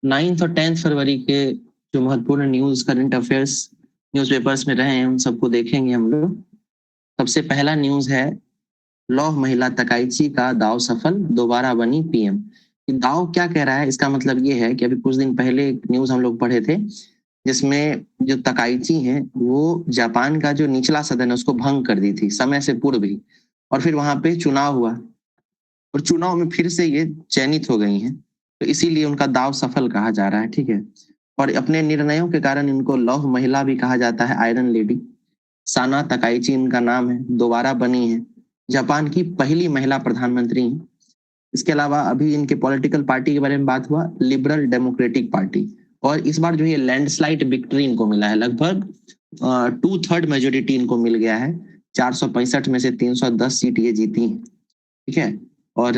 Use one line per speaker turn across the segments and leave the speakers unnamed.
9 और 10 फरवरी के जो महत्वपूर्ण न्यूज करंट अफेयर्स न्यूज़पेपर्स में रहे हैं उन सबको देखेंगे हम लोग। सबसे पहला न्यूज है, लौह महिला तकाइची का दाव सफल, दोबारा बनी पीएम। दाव क्या कह रहा है? इसका मतलब ये है कि अभी कुछ दिन पहले एक न्यूज हम लोग पढ़े थे जिसमें जो तकाइची हैं वो जापान का जो निचला सदन है उसको भंग कर दी थी समय से पूर्व ही, और फिर वहां पे चुनाव हुआ और चुनाव में फिर से ये चयनित हो गई हैं, तो इसीलिए उनका दाव सफल कहा जा रहा है। ठीक है, और अपने निर्णयों के कारण इनको लौह महिला भी कहा जाता है, आयरन लेडी। साना तकाइची इनका नाम है, दोबारा बनी है, जापान की पहली महिला प्रधानमंत्री हैं। इसके अलावा अभी इनके पॉलिटिकल पार्टी के बारे में बात हुआ, लिबरल डेमोक्रेटिक पार्टी, और इस बार जो है लैंडस्लाइड विक्ट्री इनको मिला है, लगभग 2/3 मेजोरिटी इनको मिल गया है। 465 में से 310 सीट ये जीती हैं। ठीक है, और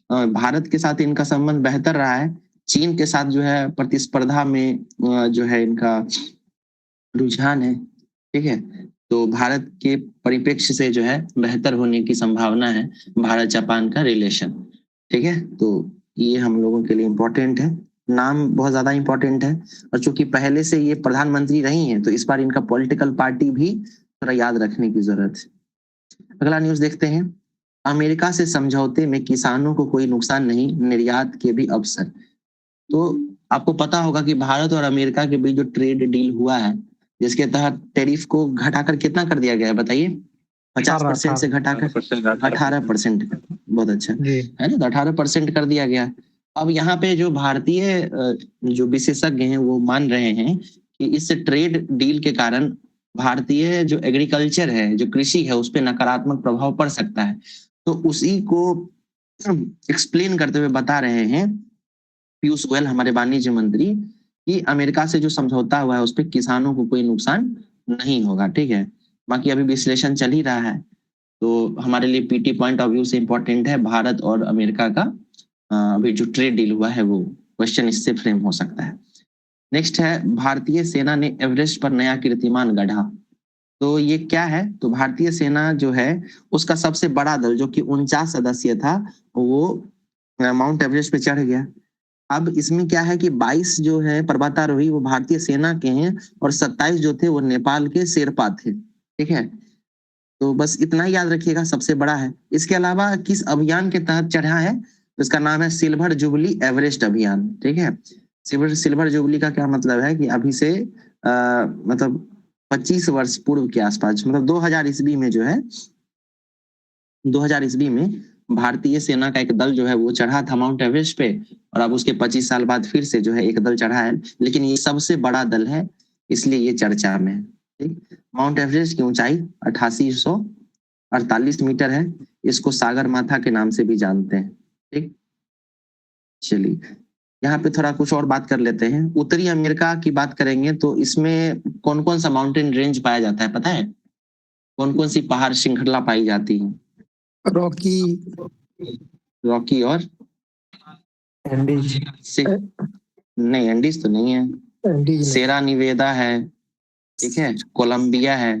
भारत के साथ इनका संबंध बेहतर रहा है। चीन के साथ जो है प्रतिस्पर्धा में जो है इनका रुझान है। ठीक है, तो भारत के परिप्रेक्ष्य से जो है बेहतर होने की संभावना है भारत जापान का रिलेशन। ठीक है, तो ये हम लोगों के लिए इम्पोर्टेंट है, नाम बहुत ज्यादा इम्पोर्टेंट है, और चूंकि पहले से ये प्रधानमंत्री रही हैं तो इस बार इनका पॉलिटिकल पार्टी भी थोड़ा याद रखने की जरूरत है। अगला न्यूज देखते हैं, अमेरिका से समझौते में किसानों को कोई नुकसान नहीं, निर्यात के भी अवसर। तो आपको पता होगा कि भारत और अमेरिका के बीच जो ट्रेड डील हुआ है जिसके तहत टैरिफ को घटाकर कितना कर दिया गया है बताइए? 50% से घटाकर 18%। बहुत अच्छा है ना, तो 18% कर दिया गया। अब यहाँ पे जो भारतीय जो विशेषज्ञ हैं वो मान रहे हैं कि इस ट्रेड डील के कारण भारतीय जो एग्रीकल्चर है, जो कृषि है, उस पर नकारात्मक प्रभाव पड़ सकता है। तो उसी को एक्सप्लेन करते हुए बता रहे हैं पीयूष गोयल, हमारे वाणिज्य मंत्री, कि अमेरिका से जो समझौता हुआ है उस पर किसानों को कोई नुकसान नहीं होगा। ठीक है, बाकी अभी विश्लेषण चल ही रहा है, तो हमारे लिए पीटी पॉइंट ऑफ व्यू से इम्पोर्टेंट है भारत और अमेरिका का अभी जो ट्रेड डील हुआ है वो क्वेश्चन इससे फ्रेम हो सकता है। नेक्स्ट है, भारतीय सेना ने एवरेस्ट पर नया कीर्तिमान गढ़ा। तो ये क्या है? तो भारतीय सेना जो है उसका सबसे बड़ा दल जो कि 49 सदस्य था वो माउंट एवरेस्ट पे चढ़ गया। अब इसमें क्या है कि 22 जो है पर्वतारोही वो भारतीय सेना के हैं और 27 जो थे वो नेपाल के शेरपा थे। ठीक है, तो बस इतना ही याद रखिएगा, सबसे बड़ा है। इसके अलावा किस अभियान के तहत चढ़ा है? तो इसका नाम है सिल्वर जुबली एवरेस्ट अभियान। ठीक है, सिल्वर जुबली का क्या मतलब है कि अभी से मतलब 25 वर्ष पूर्व के आसपास, मतलब 2000 ईस्वी में जो है 2000 ईस्वी में भारतीय सेना का एक दल जो है वो चढ़ा था माउंट एवरेस्ट पे, और अब उसके 25 साल बाद फिर से जो है एक दल चढ़ा है, लेकिन ये सबसे बड़ा दल है इसलिए ये चर्चा में है। ठीक, माउंट एवरेस्ट की ऊंचाई 8848 मीटर है, इसको सागर माथा के नाम से भी जानते हैं। ठीक, चलिए यहाँ पे थोड़ा कुछ और बात कर लेते हैं। उत्तरी अमेरिका की बात करेंगे तो इसमें कौन कौन सा माउंटेन रेंज पाया जाता है पता है? कौन कौन सी पहाड़ श्रृंखला पाई जाती है? रॉकी और एंडीज। नहीं, एंडीज तो नहीं है, सेरा निवेदा है, ठीक है, कोलंबिया है,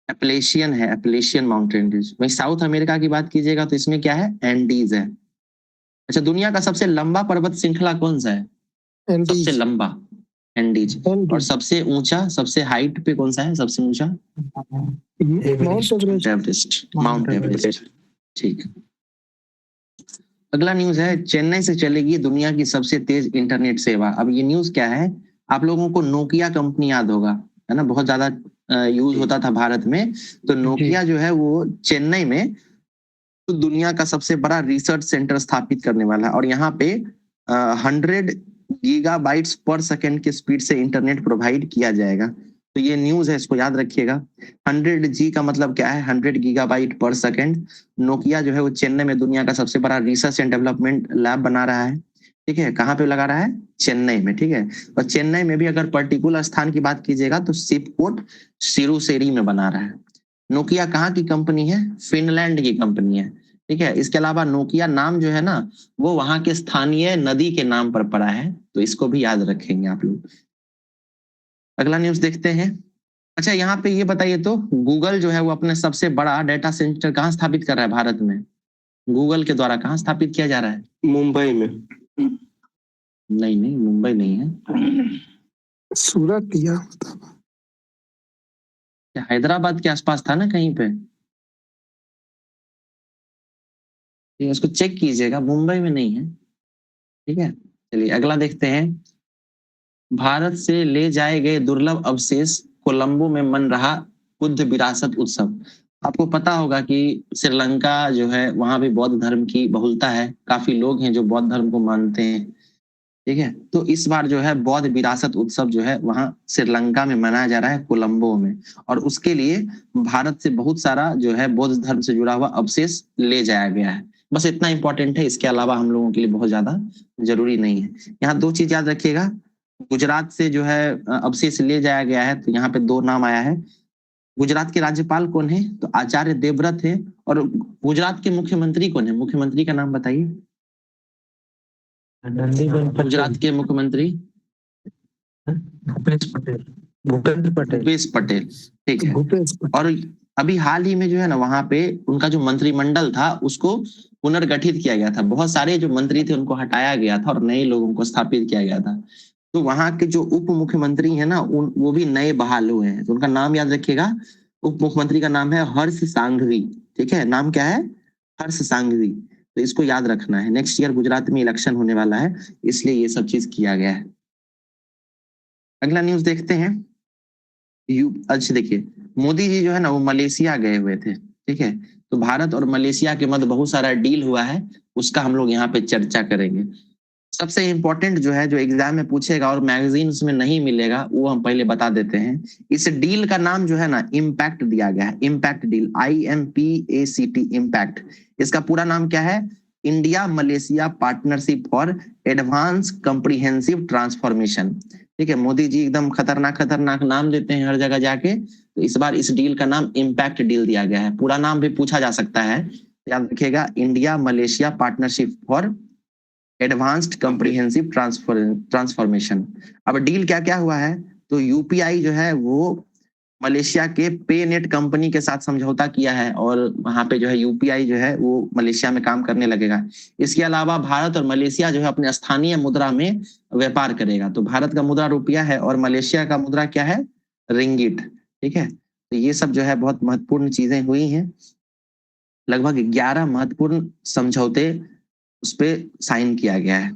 एपलेशियन माउंटेन रेंज। वही साउथ अमेरिका की बात कीजिएगा तो इसमें क्या है? एंडीज है। अच्छा, दुनिया का सबसे लंबा पर्वत श्रृंखला कौन सा है? सबसे लंबा एंडीज। और सबसे ऊंचा, सबसे हाइट पे कौन सा है सबसे ऊंचा? Mount Everest. ठीक, अगला न्यूज है, चेन्नई से चलेगी दुनिया की सबसे तेज इंटरनेट सेवा। अब ये न्यूज क्या है? आप लोगों को नोकिया कंपनी याद होगा, है ना, बहुत ज्यादा यूज होता था भारत में। तो नोकिया जो है वो चेन्नई में तो दुनिया का सबसे बड़ा रिसर्च सेंटर स्थापित करने वाला है, और यहाँ पे 100 गीगाबाइट्स पर सेकेंड के स्पीड से इंटरनेट प्रोवाइड किया जाएगा। तो ये न्यूज है, इसको याद रखिएगा। 100G का मतलब क्या है? 100 गीगाबाइट पर सेकेंड। नोकिया जो है वो चेन्नई में दुनिया का सबसे बड़ा रिसर्च एंड डेवलपमेंट लैब बना रहा है। ठीक है, कहाँ पे लगा रहा है? चेन्नई में। ठीक है, और चेन्नई में भी अगर पर्टिकुलर स्थान की बात कीजिएगा तो शिपकोट सिरुसेरी में बना रहा है। नोकिया कहाँ की कंपनी है? फिनलैंड की कंपनी है। ठीक है, इसके अलावा नोकिया नाम जो है ना वो वहां के स्थानीय नदी के नाम पर पड़ा है, तो इसको भी याद रखेंगे आप लोग। अगला न्यूज देखते हैं। अच्छा, यहाँ पे ये बताइए तो गूगल जो है वो अपने सबसे बड़ा डेटा सेंटर कहाँ स्थापित कर रहा है भारत में? गूगल के द्वारा कहाँ स्थापित किया जा रहा है?
मुंबई में।
नहीं नहीं, मुंबई नहीं है।
सूरत या
हैदराबाद के आसपास था ना कहीं पे, इसको चेक कीजिएगा, मुंबई में नहीं है। ठीक है, चलिए अगला देखते हैं। भारत से ले जाए गए दुर्लभ अवशेष, कोलंबो में मन रहा बुद्ध विरासत उत्सव। आपको पता होगा कि श्रीलंका जो है वहां भी बौद्ध धर्म की बहुलता है, काफी लोग हैं जो बौद्ध धर्म को मानते हैं। ठीक है, तो इस बार जो है बौद्ध विरासत उत्सव जो है वहां श्रीलंका में मनाया जा रहा है, कोलंबो में। और उसके लिए भारत से बहुत सारा जो है बौद्ध धर्म से जुड़ा हुआ अवशेष ले जाया गया है। बस इतना इंपॉर्टेंट है, इसके अलावा हम लोगों के लिए बहुत ज्यादा जरूरी नहीं है। यहाँ दो चीज याद रखिएगा, गुजरात से जो है अवशेष ले जाया गया है, तो यहाँ पे दो नाम आया है। गुजरात के राज्यपाल कौन है? तो आचार्य देवव्रत है। और गुजरात के मुख्यमंत्री कौन है? मुख्यमंत्री का नाम बताइए। गुजरात के मुख्यमंत्री
भूपेश पटेल। भूपेंद्र पटेल।
भूपेश पटेल, ठीक है।
भूपेश पटेल।
और अभी हाल ही में जो है ना वहां पे उनका जो मंत्रिमंडल था उसको पुनर्गठित किया गया था। बहुत सारे जो मंत्री थे उनको हटाया गया था और नए लोगों को स्थापित किया गया था। तो वहां के जो उप मुख्यमंत्री है ना वो भी नए बहाल हुए हैं। तो उनका नाम याद रखिएगा, उप मुख्यमंत्री का नाम है हर्ष सांघवी। ठीक है, नाम क्या है? हर्ष सांघवी। तो इसको याद रखना है, नेक्स्ट ईयर गुजरात में इलेक्शन होने वाला है, इसलिए ये सब चीज किया गया है। अगला न्यूज देखते हैं। अच्छा देखिए, मोदी जी जो है ना वो मलेशिया गए हुए थे। ठीक है, तो भारत और मलेशिया के मध्य बहुत सारा डील हुआ है, उसका हम लोग यहाँ पे चर्चा करेंगे। सबसे इंपॉर्टेंट जो है, जो एग्जाम में पूछेगा और मैगजीन्स में नहीं मिलेगा, वो हम पहले बता देते हैं। इस डील का नाम जो है ना इम्पैक्ट दिया गया है, इम्पैक्ट डील, IMPACT, इम्पैक्ट। इसका पूरा नाम क्या है? India Malaysia partnership for advance comprehensive transformation. ठीक है, मोदी जी एकदम खतरनाक खतरनाक नाम देते हैं हर जगह जाके, तो इस बार इस डील का नाम इम्पैक्ट डील दिया गया है। पूरा नाम भी पूछा जा सकता है, याद रखिएगा, India Malaysia partnership for advanced comprehensive transformation. अब डील क्या क्या हुआ है? तो यूपीआई जो है वो मलेशिया के पे नेट कंपनी के साथ समझौता किया है और वहां पे जो है यूपीआई जो है वो मलेशिया में काम करने लगेगा। इसके अलावा भारत और मलेशिया जो है अपने स्थानीय मुद्रा में व्यापार करेगा। तो भारत का मुद्रा रुपया है और मलेशिया का मुद्रा क्या है? रिंगिट। ठीक है, तो ये सब जो है बहुत महत्वपूर्ण चीजें हुई हैं। लगभग 11 महत्वपूर्ण समझौते उस पर साइन किया गया है।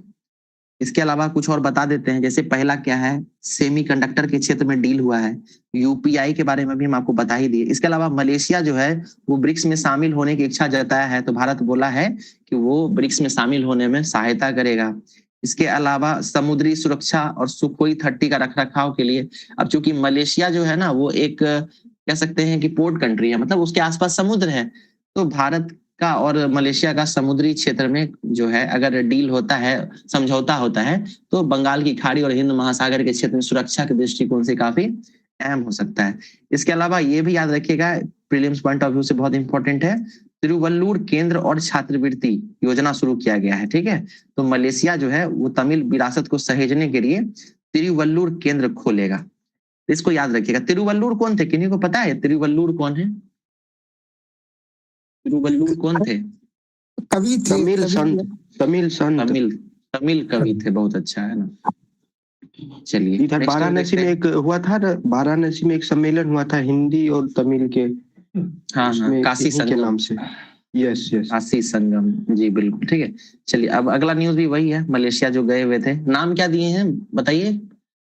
इसके अलावा कुछ और बता देते हैं, जैसे पहला क्या है, सेमीकंडक्टर के क्षेत्र में डील हुआ है। यूपीआई के बारे में भी हम आपको बता ही दिए। इसके अलावा मलेशिया जो है वो ब्रिक्स में शामिल होने की इच्छा जताया है, तो भारत बोला है कि वो ब्रिक्स में शामिल होने में सहायता करेगा। इसके अलावा समुद्री सुरक्षा और सुखोई 30 का रखरखाव के लिए, अब चूंकि मलेशिया जो है ना वो एक कह सकते हैं कि पोर्ट कंट्री है, मतलब उसके आसपास समुद्र है, तो भारत का और मलेशिया का समुद्री क्षेत्र में जो है अगर डील होता है, समझौता होता है, तो बंगाल की खाड़ी और हिंद महासागर के क्षेत्र में सुरक्षा के दृष्टिकोण से काफी अहम हो सकता है। इसके अलावा ये भी याद रखिएगा, प्रीलिम्स पॉइंट ऑफ व्यू से बहुत इंपॉर्टेंट है, तिरुवल्लुर केंद्र और छात्रवृत्ति योजना शुरू किया गया है। ठीक है, तो मलेशिया जो है वो तमिल विरासत को सहेजने के लिए तिरुवल्लुर केंद्र खोलेगा। इसको याद रखिएगा। तिरुवल्लुर कौन थे? किन्हीं को पता है तिरुवल्लुर कौन है? तिरुवल्लुर कौन थे?
कवि थे।
तमिल कवि थे, बहुत अच्छा है ना। चलिए,
इधर वाराणसी में एक हुआ था ना, वाराणसी में एक सम्मेलन हुआ था हिंदी और तमिल के,
हाँ हाँ, काशी
के
संगम
नाम से। यस यस,
काशी संगम, जी बिल्कुल, ठीक है। चलिए, अब अगला न्यूज भी वही है, मलेशिया जो गए हुए थे। नाम क्या दिए हैं बताइए,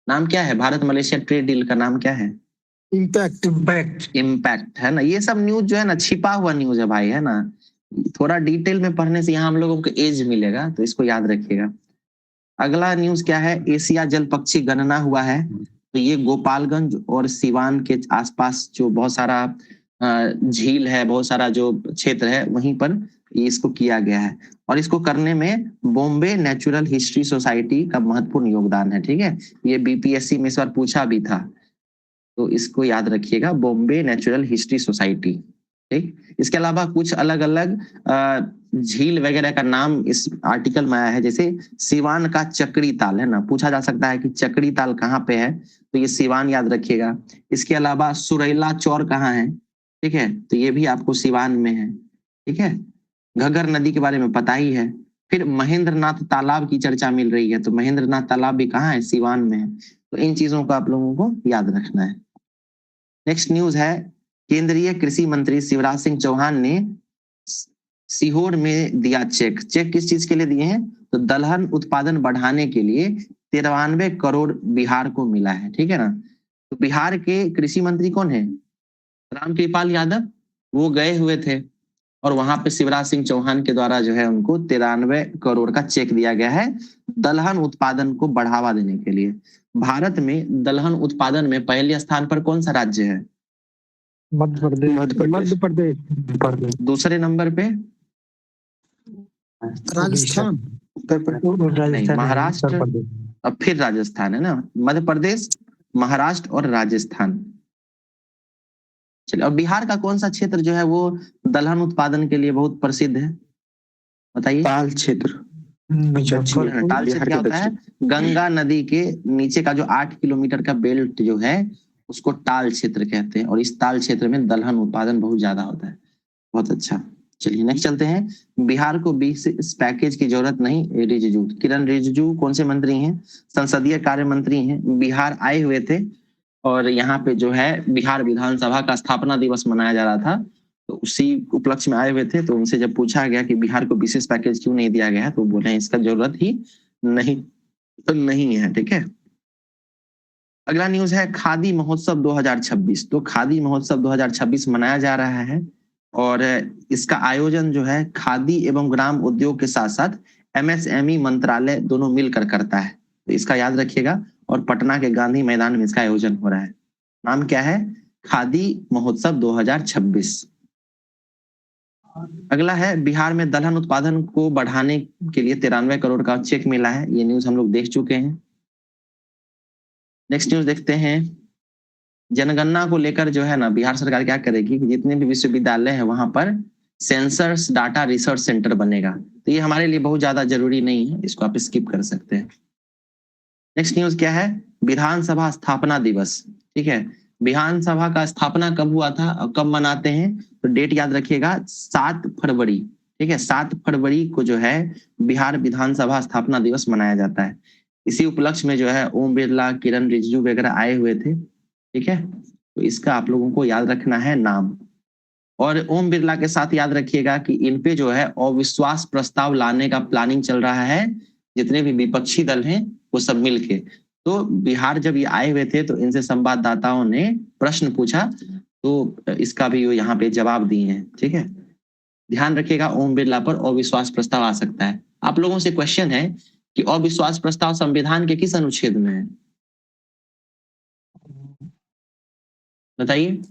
नाम क्या है? भारत मलेशिया ट्रेड डील का नाम क्या है?
इम्पैक्ट।
इम्पैक्ट है ना। ये सब न्यूज जो है ना छिपा हुआ न्यूज है भाई, है ना। थोड़ा डिटेल में पढ़ने से यहाँ हम लोगों को एज मिलेगा, तो इसको याद रखिएगा। अगला न्यूज क्या है? एशिया जल पक्षी गणना हुआ है। तो ये गोपालगंज और सिवान के आसपास जो बहुत सारा झील है, बहुत सारा जो क्षेत्र है, वहीं पर इसको किया गया है। और इसको करने में बॉम्बे नेचुरल हिस्ट्री सोसाइटी का महत्वपूर्ण योगदान है। ठीक है, ये बीपीएससी में इस बार पूछा भी था, तो इसको याद रखिएगा, बॉम्बे नेचुरल हिस्ट्री सोसाइटी। ठीक, इसके अलावा कुछ अलग अलग झील वगैरह का नाम इस आर्टिकल में आया है, जैसे सिवान का चक्री ताल, है ना, पूछा जा सकता है कि चक्री ताल कहाँ पे है, तो ये सिवान याद रखिएगा। इसके अलावा सुरैला चौर कहाँ है? ठीक है, तो ये भी आपको सिवान में है। ठीक है, घग्गर नदी के बारे में पता ही है। फिर महेंद्रनाथ तालाब की चर्चा मिल रही है, तो महेंद्रनाथ तालाब भी कहाँ है? सीवान में है। तो इन चीजों को आप लोगों को याद रखना है। नेक्स्ट न्यूज है, केंद्रीय कृषि मंत्री शिवराज सिंह चौहान ने सीहोर में दिया चेक। चेक किस चीज के लिए दिए हैं? तो दलहन उत्पादन बढ़ाने के लिए 93 करोड़ बिहार को मिला है, ठीक है ना। तो बिहार के कृषि मंत्री कौन है? रामकृपाल यादव। वो गए हुए थे और वहां पे शिवराज सिंह चौहान के द्वारा जो है उनको 93 करोड़ का चेक दिया गया है दलहन उत्पादन को बढ़ावा देने के लिए। भारत में दलहन उत्पादन में पहले स्थान पर कौन सा राज्य है?
मध्य प्रदेश। मध्य प्रदेश।
दूसरे नंबर पे
राजस्थान।
नहीं, महाराष्ट्र। अब फिर राजस्थान है ना। मध्य प्रदेश, महाराष्ट्र और राजस्थान। चलिए, अब बिहार का कौन सा क्षेत्र जो है वो दलहन उत्पादन के लिए बहुत प्रसिद्ध है? बताइए।
ताल क्षेत्र।
ताल क्षेत्र क्या होता है? गंगा नदी के नीचे का जो 8 किलोमीटर का बेल्ट जो है उसको टाल क्षेत्र कहते हैं, और इस ताल क्षेत्र में दलहन उत्पादन बहुत ज्यादा होता है। बहुत अच्छा। चलिए नेक्स्ट चलते हैं। बिहार को भी इस पैकेज की जरूरत नहीं। रिजिजू, किरण रिजिजू कौन से मंत्री हैं? संसदीय कार्य मंत्री हैं। बिहार आए हुए थे और यहाँ पे जो है बिहार विधानसभा का स्थापना दिवस मनाया जा रहा था, तो उसी उपलक्ष्य में आए हुए थे। तो उनसे जब पूछा गया कि बिहार को विशेष पैकेज क्यों नहीं दिया गया है, तो बोले इसका जरूरत ही नहीं है, ठीक है। अगला न्यूज है खादी महोत्सव 2026। तो खादी महोत्सव 2026 मनाया जा रहा है और इसका आयोजन जो है खादी एवं ग्राम उद्योग के साथ साथ MSME मंत्रालय दोनों मिलकर करता है। तो इसका याद रखिएगा। और पटना के गांधी मैदान में इसका आयोजन हो रहा है। नाम क्या है? खादी महोत्सव 2026। अगला है बिहार में दलहन उत्पादन को बढ़ाने के लिए 93 करोड़ का चेक मिला है। ये न्यूज हम लोग देख चुके हैं। नेक्स्ट न्यूज देखते हैं। जनगणना को लेकर जो है ना बिहार सरकार क्या करेगी कि जितने भी विश्वविद्यालय हैं वहां पर सेंसर्स डाटा रिसर्च सेंटर बनेगा। तो ये हमारे लिए बहुत ज्यादा जरूरी नहीं है, इसको आप स्किप कर सकते हैं। नेक्स्ट न्यूज क्या है? विधानसभा स्थापना दिवस, ठीक है। विधानसभा का स्थापना कब हुआ था और कब मनाते हैं? तो डेट याद रखिएगा, 7 फरवरी, ठीक है। 7 फरवरी को जो है बिहार विधानसभा स्थापना दिवस मनाया जाता है। इसी उपलक्ष्य में जो है ओम बिरला, किरण रिजिजू वगैरह आए हुए थे, ठीक है। तो इसका आप लोगों को याद रखना है नाम। और ओम बिरला के साथ याद रखिएगा कि इन पे जो है अविश्वास प्रस्ताव लाने का प्लानिंग चल रहा है, जितने भी विपक्षी दल हैं वो सब मिलके। तो बिहार जब ये आए हुए थे तो इनसे संवाददाताओं ने प्रश्न पूछा, तो इसका भी वो यहाँ पे जवाब दिए हैं, ठीक है। ध्यान रखिएगा ओम बिरला पर अविश्वास प्रस्ताव आ सकता है। आप लोगों से क्वेश्चन है कि अविश्वास प्रस्ताव संविधान के किस अनुच्छेद में है? बताइए।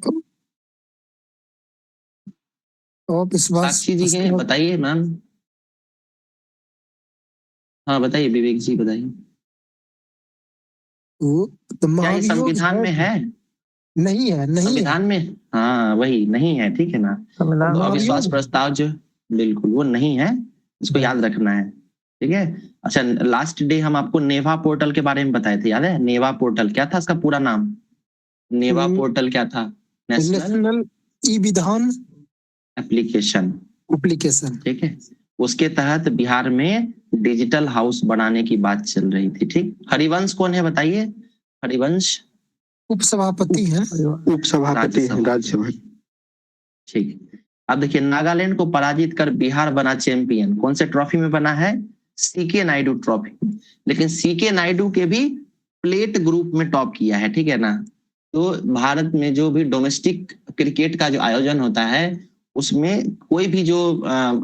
साक्षी जी के बताइए मैम। हाँ बताइए विवेक जी बताइए। क्या ये संविधान में है?
नहीं है, नहीं
संविधान में, हाँ वही नहीं है, ठीक है ना। तो अविश्वास प्रस्ताव जो बिल्कुल वो नहीं है, इसको याद रखना है, ठीक है। अच्छा, लास्ट डे हम आपको नेवा पोर्टल के बारे में बताए थे, याद है? नेवा पोर्टल क्या था इसका पूरा नाम? नेवा पोर्टल क्या था?
नेशनल ई विधान
एप्लीकेशन, ठीक है। उसके तहत बिहार में डिजिटल हाउस बनाने की बात चल रही थी, ठीक। हरिवंश कौन है बताइए? हरिवंश
उपसभापति है।
उपसभापति है राज्यसभा,
ठीक। अब देखिए, नागालैंड को पराजित कर बिहार बना चैंपियन। कौन से ट्रॉफी में बना है? CK Naidu trophy. लेकिन सीके नायडू के भी प्लेट ग्रुप में टॉप किया है, ठीक है ना। तो भारत में जो भी डोमेस्टिक क्रिकेट का जो आयोजन होता है उसमें कोई भी जो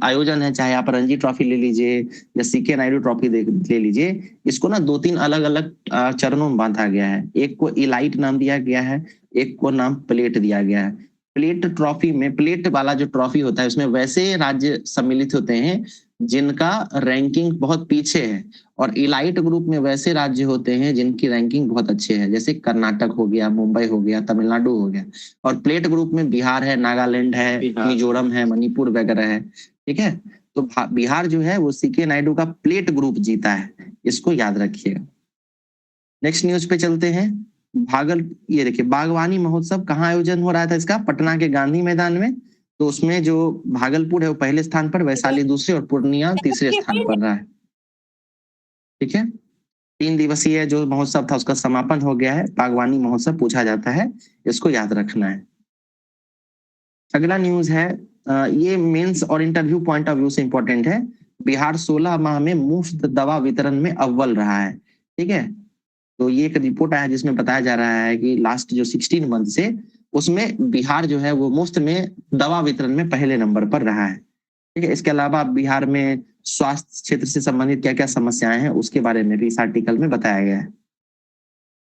आयोजन है, चाहे आप रणजी ट्रॉफी ले लीजिए या सीके नायडू ट्रॉफी ले लीजिए, इसको ना 2-3 अलग अलग चरणों में बांधा गया है। एक को इलाइट नाम दिया गया है, एक को नाम प्लेट दिया गया है। प्लेट ट्रॉफी में, प्लेट वाला जो ट्रॉफी होता है उसमें वैसे राज्य सम्मिलित होते हैं जिनका रैंकिंग बहुत पीछे है, और इलाइट ग्रुप में वैसे राज्य होते हैं जिनकी रैंकिंग बहुत अच्छे है, जैसे कर्नाटक हो गया, मुंबई हो गया, तमिलनाडु हो गया। और प्लेट ग्रुप में बिहार है, नागालैंड है, मिजोरम है, मणिपुर वगैरह है, ठीक है। तो बिहार जो है वो सीके नायडू का प्लेट ग्रुप जीता है, इसको याद रखिएगा। नेक्स्ट न्यूज पे चलते हैं। ये देखिए, बागवानी महोत्सव कहाँ आयोजन हो रहा था इसका? पटना के गांधी मैदान में। तो उसमें जो भागलपुर है वो पहले स्थान पर, वैशाली दूसरे और पूर्णिया तीसरे स्थान पर रहा है। ठीक है, 3 दिवसीय जो महोत्सव था उसका समापन हो गया है। बागवानी महोत्सव पूछा जाता है, इसको याद रखना है। अगला न्यूज है, ये मेंस और इंटरव्यू पॉइंट ऑफ व्यू से इंपॉर्टेंट है। बिहार 16 माह में मुफ्त दवा वितरण में अव्वल रहा है। ठीक है, तो ये एक रिपोर्ट आया जिसमें बताया जा रहा है कि लास्ट जो 16 मंथ से उसमें बिहार जो है वो मुफ्त में दवा वितरण में पहले नंबर पर रहा है। ठीक है, इसके अलावा बिहार में स्वास्थ्य क्षेत्र से संबंधित क्या क्या समस्याएं हैं उसके बारे में भी इस आर्टिकल में बताया गया है।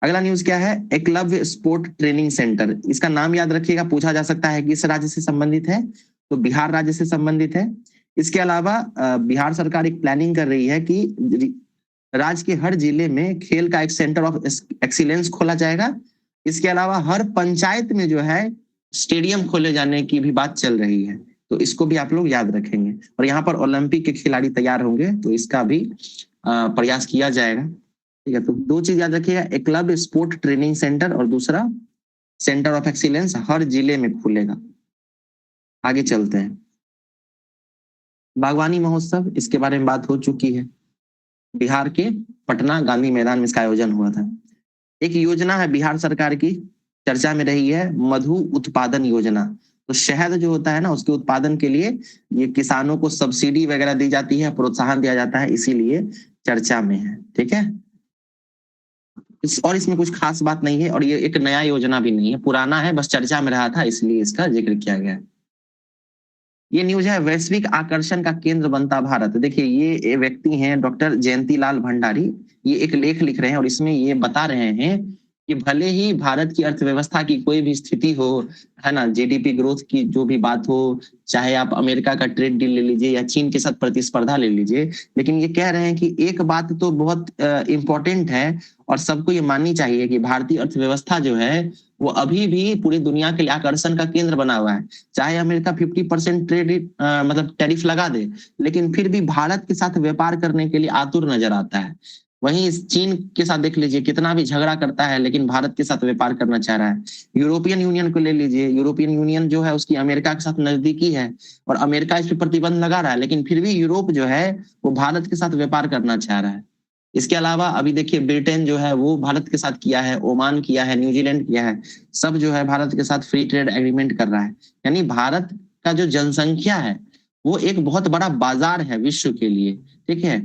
अगला न्यूज क्या है, एकलव्य स्पोर्ट ट्रेनिंग सेंटर। इसका नाम याद रखिएगा, पूछा जा सकता है किस राज्य से संबंधित है, तो बिहार राज्य से संबंधित है। इसके अलावा बिहार सरकार एक प्लानिंग कर रही है कि राज्य के हर जिले में खेल का एक सेंटर ऑफ एक्सीलेंस खोला जाएगा। इसके अलावा हर पंचायत में जो है स्टेडियम खोले जाने की भी बात चल रही है, तो इसको भी आप लोग याद रखेंगे। और यहाँ पर ओलंपिक के खिलाड़ी तैयार होंगे, तो इसका भी प्रयास किया जाएगा। ठीक है, तो 2 चीज याद रखिएगा, एक क्लब स्पोर्ट ट्रेनिंग सेंटर और दूसरा सेंटर ऑफ एक्सीलेंस हर जिले में खुलेगा। आगे चलते हैं, बागवानी महोत्सव, इसके बारे में बात हो चुकी है। बिहार के पटना गांधी मैदान में इसका आयोजन हुआ था। एक योजना है बिहार सरकार की, चर्चा में रही है, मधु उत्पादन योजना। तो शहद जो होता है ना, उसके उत्पादन के लिए ये किसानों को सब्सिडी वगैरह दी जाती है, प्रोत्साहन दिया जाता है, इसीलिए चर्चा में है। ठीक है, और इसमें कुछ खास बात नहीं है और ये एक नया योजना भी नहीं है, पुराना है, बस चर्चा में रहा था इसलिए इसका जिक्र किया गया। ये न्यूज है, वैश्विक आकर्षण का केंद्र बनता भारत। देखिए, ये व्यक्ति हैं डॉक्टर जयंतीलाल भंडारी, ये एक लेख लिख रहे हैं और इसमें ये बता रहे हैं कि भले ही भारत की अर्थव्यवस्था की कोई भी स्थिति हो, है ना, जीडीपी ग्रोथ की जो भी बात हो, चाहे आप अमेरिका का ट्रेड डील ले लीजिए या चीन के साथ प्रतिस्पर्धा ले लीजिए, लेकिन ये कह रहे हैं कि एक बात तो बहुत इंपॉर्टेंट है और सबको ये माननी चाहिए कि भारतीय अर्थव्यवस्था जो है वो अभी भी पूरी दुनिया के लिए आकर्षण का केंद्र बना हुआ है। चाहे अमेरिका 50% ट्रेड मतलब टैरिफ लगा दे, लेकिन फिर भी भारत के साथ व्यापार करने के लिए आतुर नजर आता है। वहीं चीन के साथ देख लीजिए, कितना भी झगड़ा करता है लेकिन भारत के साथ व्यापार करना चाह रहा है। यूरोपियन यूनियन को ले लीजिए, यूरोपियन यूनियन जो है उसकी अमेरिका के साथ नजदीकी है और अमेरिका इस पर प्रतिबंध लगा रहा है, लेकिन फिर भी यूरोप जो है वो भारत के साथ व्यापार करना चाह रहा है। इसके अलावा अभी देखिए, ब्रिटेन जो है वो भारत के साथ किया है, ओमान किया है, न्यूजीलैंड किया है, सब जो है भारत के साथ फ्री ट्रेड एग्रीमेंट कर रहा है। यानी भारत का जो जनसंख्या है वो एक बहुत बड़ा बाजार है विश्व के लिए। ठीक है,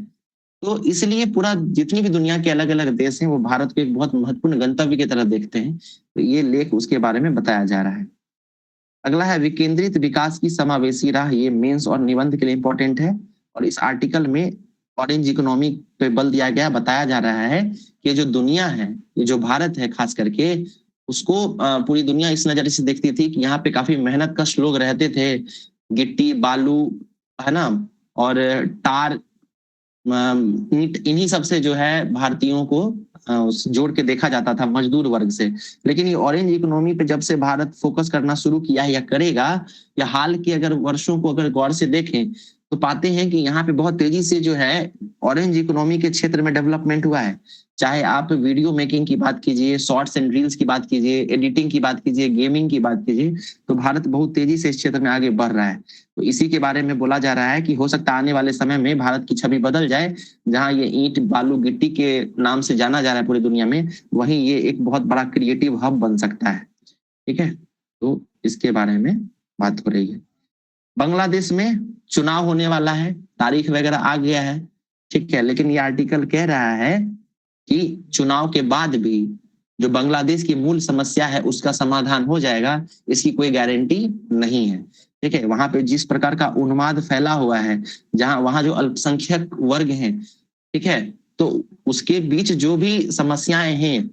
तो इसलिए पूरा जितनी भी दुनिया के अलग अलग देश हैं वो भारत को एक बहुत महत्वपूर्ण गंतव्य की तरह देखते हैं। तो ये लेख उसके बारे में बताया जा रहा है। अगला है, विकेंद्रित विकास की समावेशी राह। ये मेंस और निबंध के लिए इंपॉर्टेंट है और इस आर्टिकल में ऑरेंज इकोनॉमी पे बल दिया गया, बताया जा रहा है कि जो दुनिया है, ये जो भारत है खास करके, उसको पूरी दुनिया इस नजर से देखती थी कि यहाँ पे काफी मेहनत कश लोग रहते थे, गिट्टी बालू, है ना, और टार ईंट, इन्हीं सब से जो है भारतीयों को जोड़ के देखा जाता था, मजदूर वर्ग से। लेकिन ये ऑरेंज इकोनॉमी पे जब से भारत फोकस करना शुरू किया है या करेगा, या हाल के अगर वर्षों को अगर गौर से देखें तो पाते हैं कि यहाँ पे बहुत तेजी से जो है ऑरेंज इकोनॉमी के क्षेत्र में डेवलपमेंट हुआ है। चाहे आप वीडियो मेकिंग की बात कीजिए, शॉर्ट्स एंड रील्स की बात कीजिए, एडिटिंग की बात कीजिए, गेमिंग की बात कीजिए, तो भारत बहुत तेजी से इस क्षेत्र में आगे बढ़ रहा है। तो इसी के बारे में बोला जा रहा है कि हो सकता है आने वाले समय में भारत की छवि बदल जाए, जहां ये ईंट बालू गिट्टी के नाम से जाना जा रहा है पूरी दुनिया में, वहीं ये एक बहुत बड़ा क्रिएटिव हब बन सकता है। ठीक है, तो इसके बारे में बात हो रही है। बांग्लादेश में चुनाव होने वाला है, तारीख वगैरह आ गया है। ठीक है, लेकिन ये आर्टिकल कह रहा है कि चुनाव के बाद भी जो बांग्लादेश की मूल समस्या है उसका समाधान हो जाएगा, इसकी कोई गारंटी नहीं है। ठीक है, वहां पे जिस प्रकार का उन्माद फैला हुआ है, जहां वहां जो अल्पसंख्यक वर्ग हैं, ठीक है, तो उसके बीच जो भी समस्याएं हैं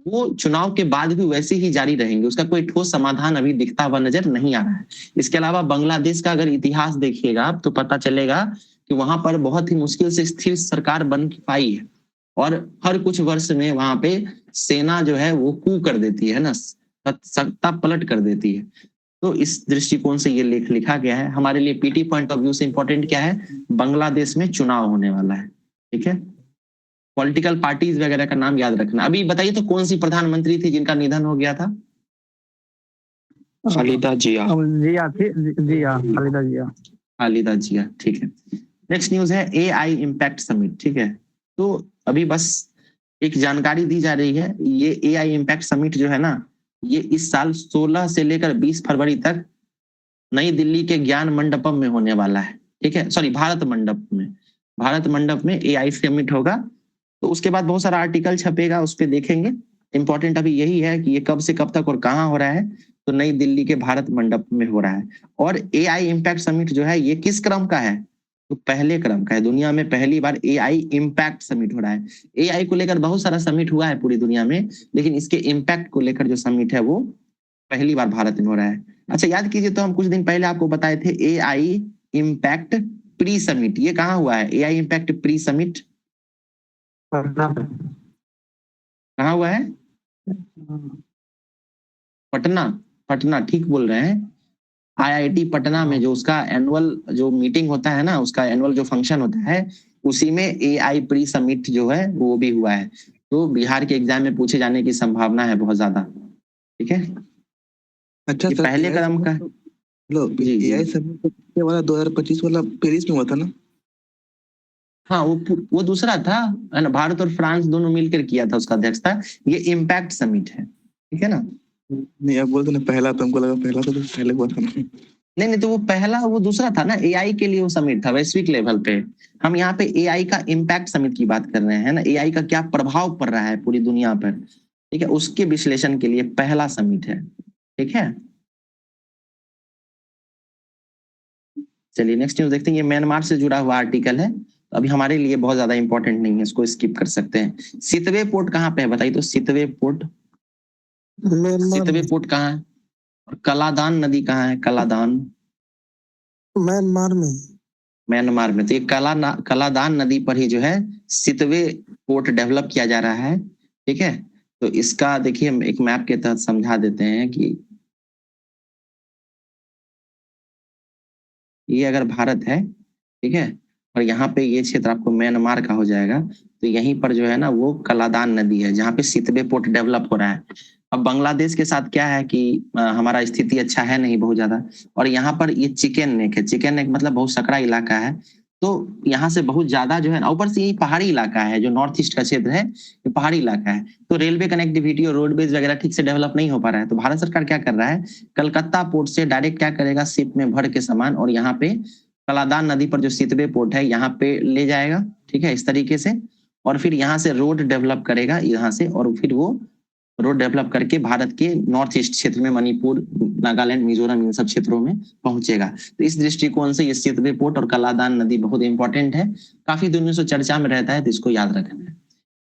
वो चुनाव के बाद भी वैसे ही जारी रहेंगे, उसका कोई ठोस समाधान अभी दिखता हुआ नजर नहीं आ रहा है। इसके अलावा बांग्लादेश का अगर इतिहास देखिएगा आप तो पता चलेगा कि वहां पर बहुत ही मुश्किल से स्थिर सरकार बन पाई है और हर कुछ वर्ष में वहां पे सेना जो है वो कू कर देती है ना, सत्ता पलट कर देती है। तो इस दृष्टिकोण से ये लेख लिखा गया है। हमारे लिए पीटी पॉइंट ऑफ व्यू से इंपॉर्टेंट क्या है, बांग्लादेश में चुनाव होने वाला है। ठीक है, पॉलिटिकल पार्टीज वगैरह का नाम याद रखना। अभी बताइए तो कौन सी प्रधानमंत्री थी जिनका निधन हो गया था?
खालिदा जिया।
जिया थी, जिया, खालिदा जिया।
खालिदा जिया, ठीक है। नेक्स्ट न्यूज है एआई इम्पैक्ट समिट, ठीक है। तो अभी बस एक जानकारी दी जा रही है, ये एआई इम्पैक्ट समिट जो है ना, ये इस साल 16 से लेकर 20 फरवरी तक नई दिल्ली के ज्ञान मंडपम में होने वाला है, ठीक है। सॉरी, भारत मंडप में एआई समिट होगा। तो उसके बाद बहुत सारा आर्टिकल छपेगा, उस पर देखेंगे। इंपॉर्टेंट अभी यही है कि ये कब से कब तक और कहाँ हो रहा है, तो नई दिल्ली के भारत मंडप में हो रहा है। और एआई इम्पैक्ट समिट जो है, ये किस क्रम का है, तो पहले क्रम का है। दुनिया में पहली बार एआई इम्पैक्ट समिट हो रहा है। एआई को लेकर बहुत सारा समिट हुआ है पूरी दुनिया में, लेकिन इसके इम्पैक्ट को लेकर जो समिट है वो पहली बार भारत में हो रहा है। अच्छा, याद कीजिए तो हम कुछ दिन पहले आपको बताए थे एआई इम्पैक्ट प्री समिट, ये कहाँ हुआ है? एआई इम्पैक्ट प्री समिट कहाँ हुआ है? पटना, ठीक बोल रहे हैं। आईआईटी पटना में जो उसका एनुअल जो मीटिंग होता है ना, उसका एनुअल जो फंक्शन होता है, उसी में एआई प्री समिट जो है वो भी हुआ है। तो बिहार के एग्जाम में पूछे जाने की संभावना है बहुत ज्यादा, ठीक है।
अच्छा
ये
सर,
पहले क्रम का
लो
जी, जी।
एआई समिट वाला 2025 वाला पेरिस में हुआ था ना?
हाँ, वो दूसरा था, है ना। भारत और फ्रांस दोनों मिलकर किया था उसका अध्यक्षता। ये इम्पैक्ट समिट है, ठीक है ना।
नहीं, आप बोलते ना पहला, तो हमको लगा पहला तो पहले हुआ था ना।
नहीं, तो वो दूसरा था ना, एआई के लिए वो समिट था वैश्विक लेवल पे। हम यहाँ पे एआई का इम्पैक्ट समिट की बात कर रहे हैं ना, एआई का क्या प्रभाव पड़ रहा है पूरी दुनिया पर, ठीक है, उसके विश्लेषण के लिए पहला समिट है, ठीक है। चलिए नेक्स्ट न्यूज देखते हैं। ये म्यांमार से जुड़ा हुआ आर्टिकल है, अभी हमारे लिए बहुत ज्यादा इंपॉर्टेंट नहीं है, इसको स्किप कर सकते हैं। सितवे पोर्ट कहाँ पे है बताइए तो? सितवे पोर्ट कहाँ है? और कलादान नदी कहाँ है? कलादान म्यांमार में। तो ये कलादान नदी पर ही जो है सितवे पोर्ट डेवलप किया जा रहा है, ठीक है। तो इसका देखिए हम एक मैप के तहत समझा देते हैं कि ये अगर भारत है, ठीक है, और यहाँ पे ये क्षेत्र आपको म्यांमार का हो जाएगा। तो यहीं पर जो है ना वो कलादान नदी है जहाँ पे सितवे पोर्ट डेवलप हो रहा है। अब बांग्लादेश के साथ क्या है कि हमारा स्थिति अच्छा है नहीं बहुत ज्यादा, और यहाँ पर ये चिकन नेक है। चिकन नेक मतलब बहुत सकरा इलाका है, तो यहाँ से बहुत ज्यादा जो है ना, ऊपर से यही पहाड़ी इलाका है, जो नॉर्थ ईस्ट का क्षेत्र है ये पहाड़ी इलाका है। तो रेलवे कनेक्टिविटी और रोडवेज वगैरह ठीक से डेवलप नहीं हो पा रहा है। तो भारत सरकार क्या कर रहा है, कलकत्ता पोर्ट से डायरेक्ट क्या करेगा, शिप में भर के सामान और यहाँ पे कलादान नदी पर जो सितवे पोर्ट है यहाँ पे ले जाएगा, ठीक है, इस तरीके से। और फिर यहाँ से रोड डेवलप करेगा यहाँ से, और फिर वो रोड डेवलप करके भारत के नॉर्थ ईस्ट क्षेत्र में मणिपुर, नागालैंड, मिजोरम, इन सब क्षेत्रों में पहुंचेगा। तो इस दृष्टिकोण से ये सितवे पोर्ट और कलादान नदी बहुत इंपॉर्टेंट है, काफी दिनों से चर्चा में रहता है, तो इसको याद रखना है।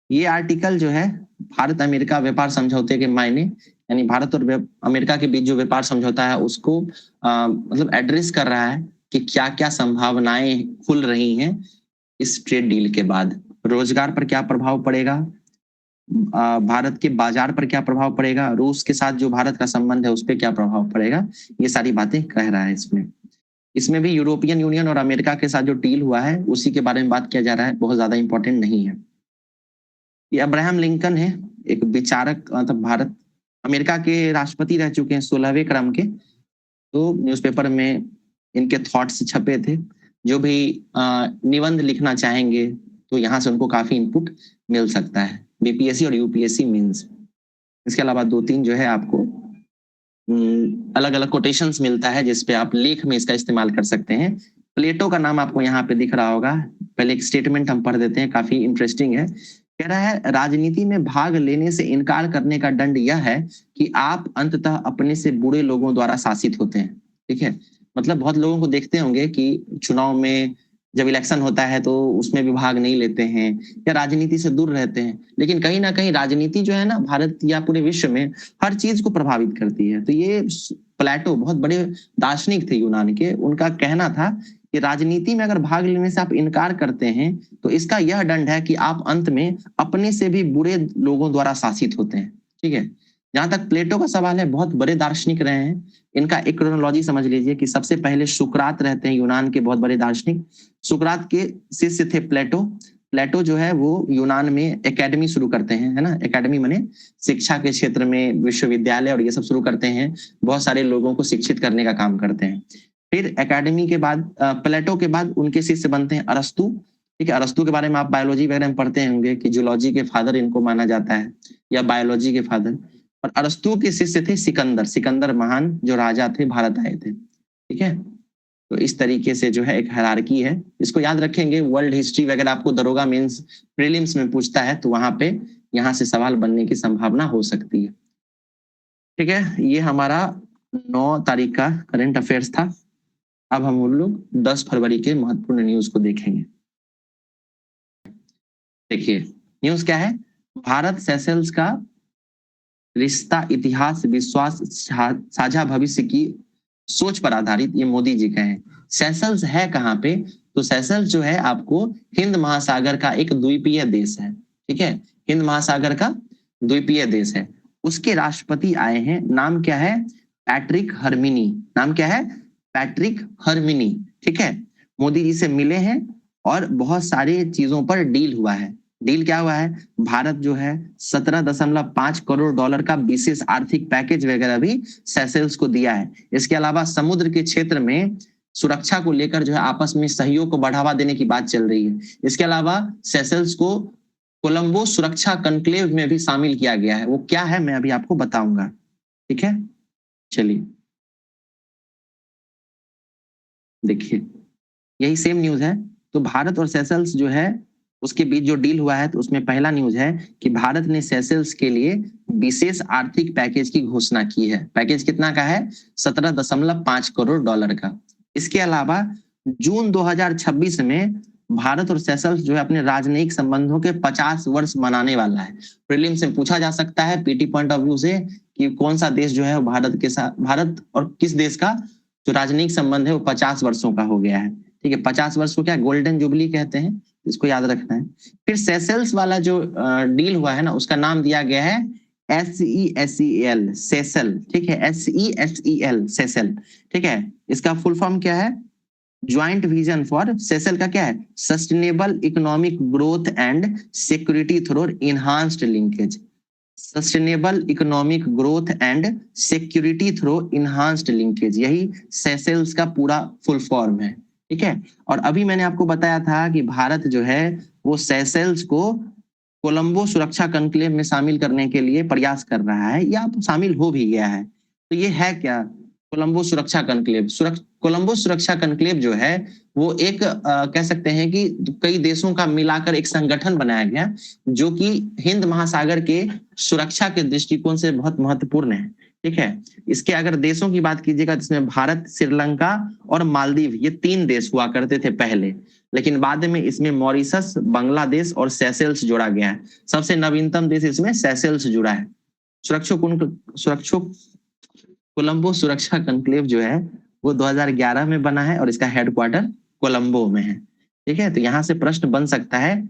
ये आर्टिकल जो है भारत अमेरिका व्यापार समझौते के मायने, यानी भारत और अमेरिका के बीच जो व्यापार समझौता है उसको मतलब एड्रेस कर रहा है कि क्या क्या संभावनाएं खुल रही हैं इस ट्रेड डील के बाद। रोजगार पर क्या प्रभाव पड़ेगा, भारत के बाजार पर क्या प्रभाव पड़ेगा, रूस के साथ जो भारत का संबंध है उस पर क्या प्रभाव पड़ेगा, ये सारी बातें कह रहा है इसमें भी यूरोपियन यूनियन और अमेरिका के साथ जो डील हुआ है उसी के बारे में बात किया जा रहा है, बहुत ज्यादा इंपॉर्टेंट नहीं है। ये अब्राहम लिंकन है, एक विचारक, मतलब भारत अमेरिका के राष्ट्रपति रह चुके हैं 16वें क्रम के। तो न्यूज़पेपर में इनके थॉट्स छपे थे। जो भी निबंध लिखना चाहेंगे तो यहाँ से उनको काफी इनपुट मिल सकता है, बीपीएससी और यूपीएससी मीन्स। इसके अलावा 2-3 जो है आपको अलग अलग कोटेशंस मिलता है जिसपे आप लेख में इसका इस्तेमाल कर सकते हैं। प्लेटो का नाम आपको यहाँ पे दिख रहा होगा। पहले एक स्टेटमेंट हम पढ़ देते हैं, काफी इंटरेस्टिंग है। कह रहा है, राजनीति में भाग लेने से इनकार करने का दंड यह है कि आप अंततः अपने से बुरे लोगों द्वारा शासित होते हैं, ठीक है। मतलब बहुत लोगों को देखते होंगे कि चुनाव में जब इलेक्शन होता है तो उसमें भी भाग नहीं लेते हैं या राजनीति से दूर रहते हैं, लेकिन कहीं ना कहीं राजनीति जो है ना भारत या पूरे विश्व में हर चीज को प्रभावित करती है। तो ये प्लेटो बहुत बड़े दार्शनिक थे यूनान के, उनका कहना था कि राजनीति में अगर भाग लेने से आप इनकार करते हैं तो इसका यह दंड है कि आप अंत में अपने से भी बुरे लोगों द्वारा शासित होते हैं, ठीक है। जहां तक प्लेटो का सवाल है, बहुत बड़े दार्शनिक रहे हैं। इनका एक क्रोनोलॉजी समझ लीजिए कि सबसे पहले सुकरात रहते हैं, यूनान के बहुत बड़े दार्शनिक। सुकरात के शिष्य थे प्लेटो, प्लेटो जो है वो यूनान में एकेडमी शुरू करते हैं, है ना। एकेडमी माने शिक्षा के क्षेत्र में विश्वविद्यालय और ये सब शुरू करते हैं, बहुत सारे लोगों को शिक्षित करने का काम करते हैं। फिर एकेडमी के बाद प्लेटो के बाद उनके शिष्य बनते हैं अरस्तु। ठीक है, अरस्तु के बारे में आप बायोलॉजी वगैरह में पढ़ते होंगे कि जूलॉजी के फादर इनको माना जाता है या बायोलॉजी के फादर। और अरस्तु के शिष्य थे सिकंदर, सिकंदर महान जो राजा थे, भारत आए थे। ठीक है, तो इस तरीके से जो है एक हायरार्की है, इसको याद रखेंगे। वर्ल्ड हिस्ट्री वगैरह आपको दरोगा मेंस प्रीलिम्स में पूछता है तो वहां पे यहाँ से सवाल बनने की संभावना हो सकती है। ठीक है, ये हमारा 9 तारीख का करंट अफेयर्स था। अब हम लोग 10 फरवरी के महत्वपूर्ण न्यूज को देखेंगे। देखिए न्यूज क्या है, भारत सेशेल्स का रिश्ता इतिहास विश्वास साझा भविष्य की सोच पर आधारित, ये मोदी जी का है। सेशेल्स है कहाँ पे, तो सेशेल्स जो है आपको हिंद महासागर का एक द्वीपीय देश है। ठीक है, हिंद महासागर का द्वीपीय देश है। उसके राष्ट्रपति आए हैं, नाम क्या है, पैट्रिक हरमिनी। नाम क्या है, पैट्रिक हरमिनी। ठीक है, मोदी जी से मिले हैं और बहुत सारे चीजों पर डील हुआ है। डील क्या हुआ है, भारत जो है 17.5 करोड़ डॉलर का विशेष आर्थिक पैकेज वगैरह भी सेशेल्स को दिया है। इसके अलावा समुद्र के क्षेत्र में सुरक्षा को लेकर जो है आपस में सहयोग को बढ़ावा देने की बात चल रही है। इसके अलावा सेशेल्स को कोलंबो सुरक्षा कॉन्क्लेव में भी शामिल किया गया है। वो क्या है मैं अभी आपको बताऊंगा। ठीक है, चलिए देखिए यही सेम न्यूज है। तो भारत और सेशेल्स जो है उसके बीच जो डील हुआ है, तो उसमें पहला न्यूज है कि भारत ने सेशेल्स के लिए विशेष आर्थिक पैकेज की घोषणा की है। पैकेज कितना का है, 17.5 करोड़ डॉलर का। इसके अलावा जून 2026 में भारत और सेशेल्स जो है अपने राजनयिक संबंधों के 50 वर्ष मनाने वाला है। प्रीलिम से पूछा जा सकता है पीटी पॉइंट ऑफ व्यू से कि कौन सा देश जो है वो भारत के साथ, भारत और किस देश का जो राजनयिक संबंध है वो 50 वर्षों का हो गया है। ठीक है, 50 वर्ष को क्या गोल्डन जुबली कहते हैं, इसको याद रखना है। फिर सेशेल्स वाला जो डील हुआ है ना, उसका नाम दिया गया है SESEL, सेशेल। ठीक है, SESEL, सेशेल। ठीक है, इसका फुल फॉर्म क्या है, ज्वाइंट विजन फॉर, सेशेल का क्या है, sustainable economic growth and security through enhanced linkage. Sustainable economic growth and security through enhanced linkage, यही सेशेल्स का पूरा फुल फॉर्म है। ठीक है, और अभी मैंने आपको बताया था कि भारत जो है वो सेशेल्स को कोलंबो सुरक्षा कॉन्क्लेव में शामिल करने के लिए प्रयास कर रहा है, या शामिल हो भी गया है। तो ये है क्या, कोलंबो सुरक्षा कॉन्क्लेव। कोलंबो सुरक्षा कॉन्क्लेव जो है वो एक कह सकते हैं कि कई देशों का मिलाकर एक संगठन बनाया गया जो कि हिंद महासागर के सुरक्षा के दृष्टिकोण से बहुत महत्वपूर्ण है। ठीक है, इसके अगर देशों की बात कीजिएगा तो इसमें भारत, श्रीलंका और मालदीव, ये 3 देश हुआ करते थे पहले, लेकिन बाद में इसमें मॉरिशस, बांग्लादेश और सेशेल्स जोड़ा गया है। सबसे नवीनतम देश इसमें सेशेल्स जुड़ा है। कोलंबो सुरक्षा कॉन्क्लेव जो है वो 2011 में बना है और इसका हेडक्वार्टर कोलंबो में है। ठीक है, तो यहाँ से प्रश्न बन सकता है,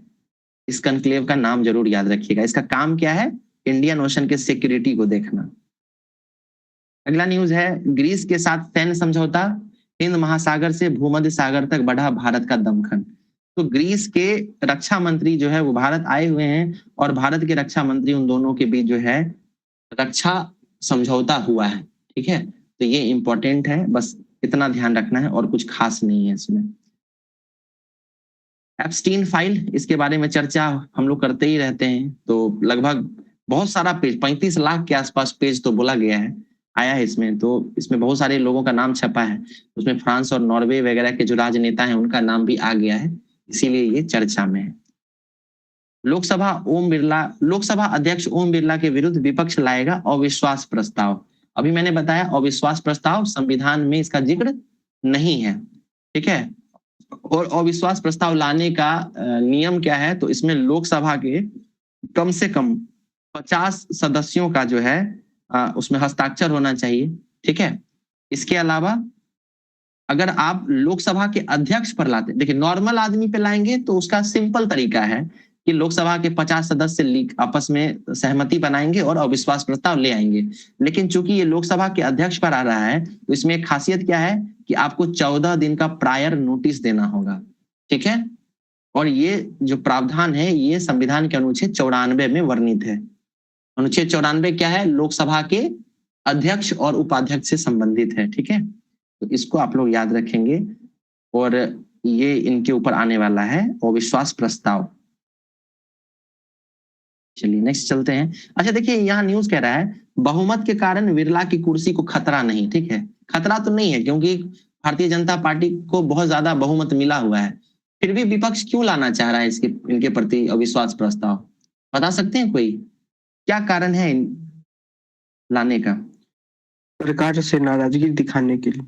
इस कॉन्क्लेव का नाम जरूर याद रखिएगा। इसका काम क्या है, इंडियन ओशन के सिक्योरिटी को देखना। अगला न्यूज है, ग्रीस के साथ सैन्य समझौता, हिंद महासागर से भूमध्य सागर तक बढ़ा भारत का दमखम। तो ग्रीस के रक्षा मंत्री जो है वो भारत आए हुए हैं और भारत के रक्षा मंत्री, उन दोनों के बीच जो है रक्षा समझौता हुआ है। ठीक है, तो ये इंपॉर्टेंट है, बस इतना ध्यान रखना है और कुछ खास नहीं है इसमें। एप्स्टीन फाइल, इसके बारे में चर्चा हम लोग करते ही रहते हैं। तो लगभग बहुत सारा पेज, 35 लाख के आसपास पेज तो बोला गया है, आया है इसमें। तो इसमें बहुत सारे लोगों का नाम छपा है, उसमें फ्रांस और नॉर्वे वगैरह के जो राजनेता हैं उनका नाम भी आ गया है, इसीलिए ये चर्चा में है। लोकसभा अध्यक्ष ओम बिरला के विरुद्ध विपक्ष लाएगा अविश्वास प्रस्ताव। अभी मैंने बताया अविश्वास प्रस्ताव संविधान में इसका जिक्र नहीं है। ठीक है, और अविश्वास प्रस्ताव लाने का नियम क्या है, तो इसमें लोकसभा के कम से कम 50 सदस्यों का जो है उसमें हस्ताक्षर होना चाहिए। ठीक है, इसके अलावा अगर आप लोकसभा के अध्यक्ष पर लाते, देखिए नॉर्मल आदमी पे लाएंगे तो उसका सिंपल तरीका है कि लोकसभा के 50 सदस्य आपस में सहमति बनाएंगे और अविश्वास प्रस्ताव ले आएंगे। लेकिन चूंकि ये लोकसभा के अध्यक्ष पर आ रहा है तो इसमें एक खासियत क्या है कि आपको 14 दिन का प्रायर नोटिस देना होगा। ठीक है, और ये जो प्रावधान है ये संविधान के अनुच्छेद 94 में वर्णित है। अनुच्छेद 94 क्या है? लोकसभा के अध्यक्ष और उपाध्यक्ष से संबंधित है। ठीक है, तो इसको आप लोग याद रखेंगे। और ये इनके ऊपर आने वाला है अविश्वास प्रस्ताव। चलिए नेक्स्ट चलते हैं। अच्छा देखिए, यहाँ न्यूज कह रहा है बहुमत के कारण बिरला की कुर्सी को खतरा नहीं। ठीक है, खतरा तो नहीं है क्योंकि भारतीय जनता पार्टी को बहुत ज्यादा बहुमत मिला हुआ है, फिर भी विपक्ष क्यों लाना चाह रहा है इनके प्रति अविश्वास प्रस्ताव? बता सकते हैं कोई क्या कारण है लाने का?
सरकार से नाराजगी दिखाने के लिए।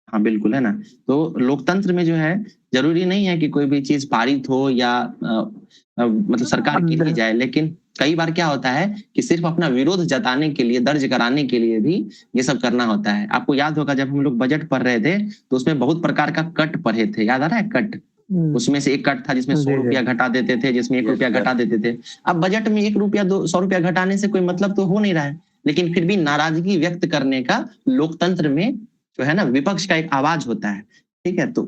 हाँ बिल्कुल, है ना। तो लोकतंत्र में जो है जरूरी नहीं है कि कोई भी चीज पारित हो या मतलब सरकार गिर जाए, लेकिन कई बार क्या होता है कि सिर्फ अपना विरोध जताने के लिए, दर्ज कराने के लिए भी ये सब करना होता है। आपको याद होगा जब हम लोग बजट पढ़ रहे थे तो उसमें बहुत प्रकार का कट पढ़े थे, याद आ रहा है? कट, उसमें से एक कट था जिसमें 100 रुपया घटा देते थे, जिसमें 1 रुपया घटा देते थे। अब बजट में 1 रुपया 100 रुपया घटाने से कोई मतलब तो हो नहीं रहा है, लेकिन फिर भी नाराजगी व्यक्त करने का लोकतंत्र में जो है ना विपक्ष का एक आवाज होता है। ठीक है, तो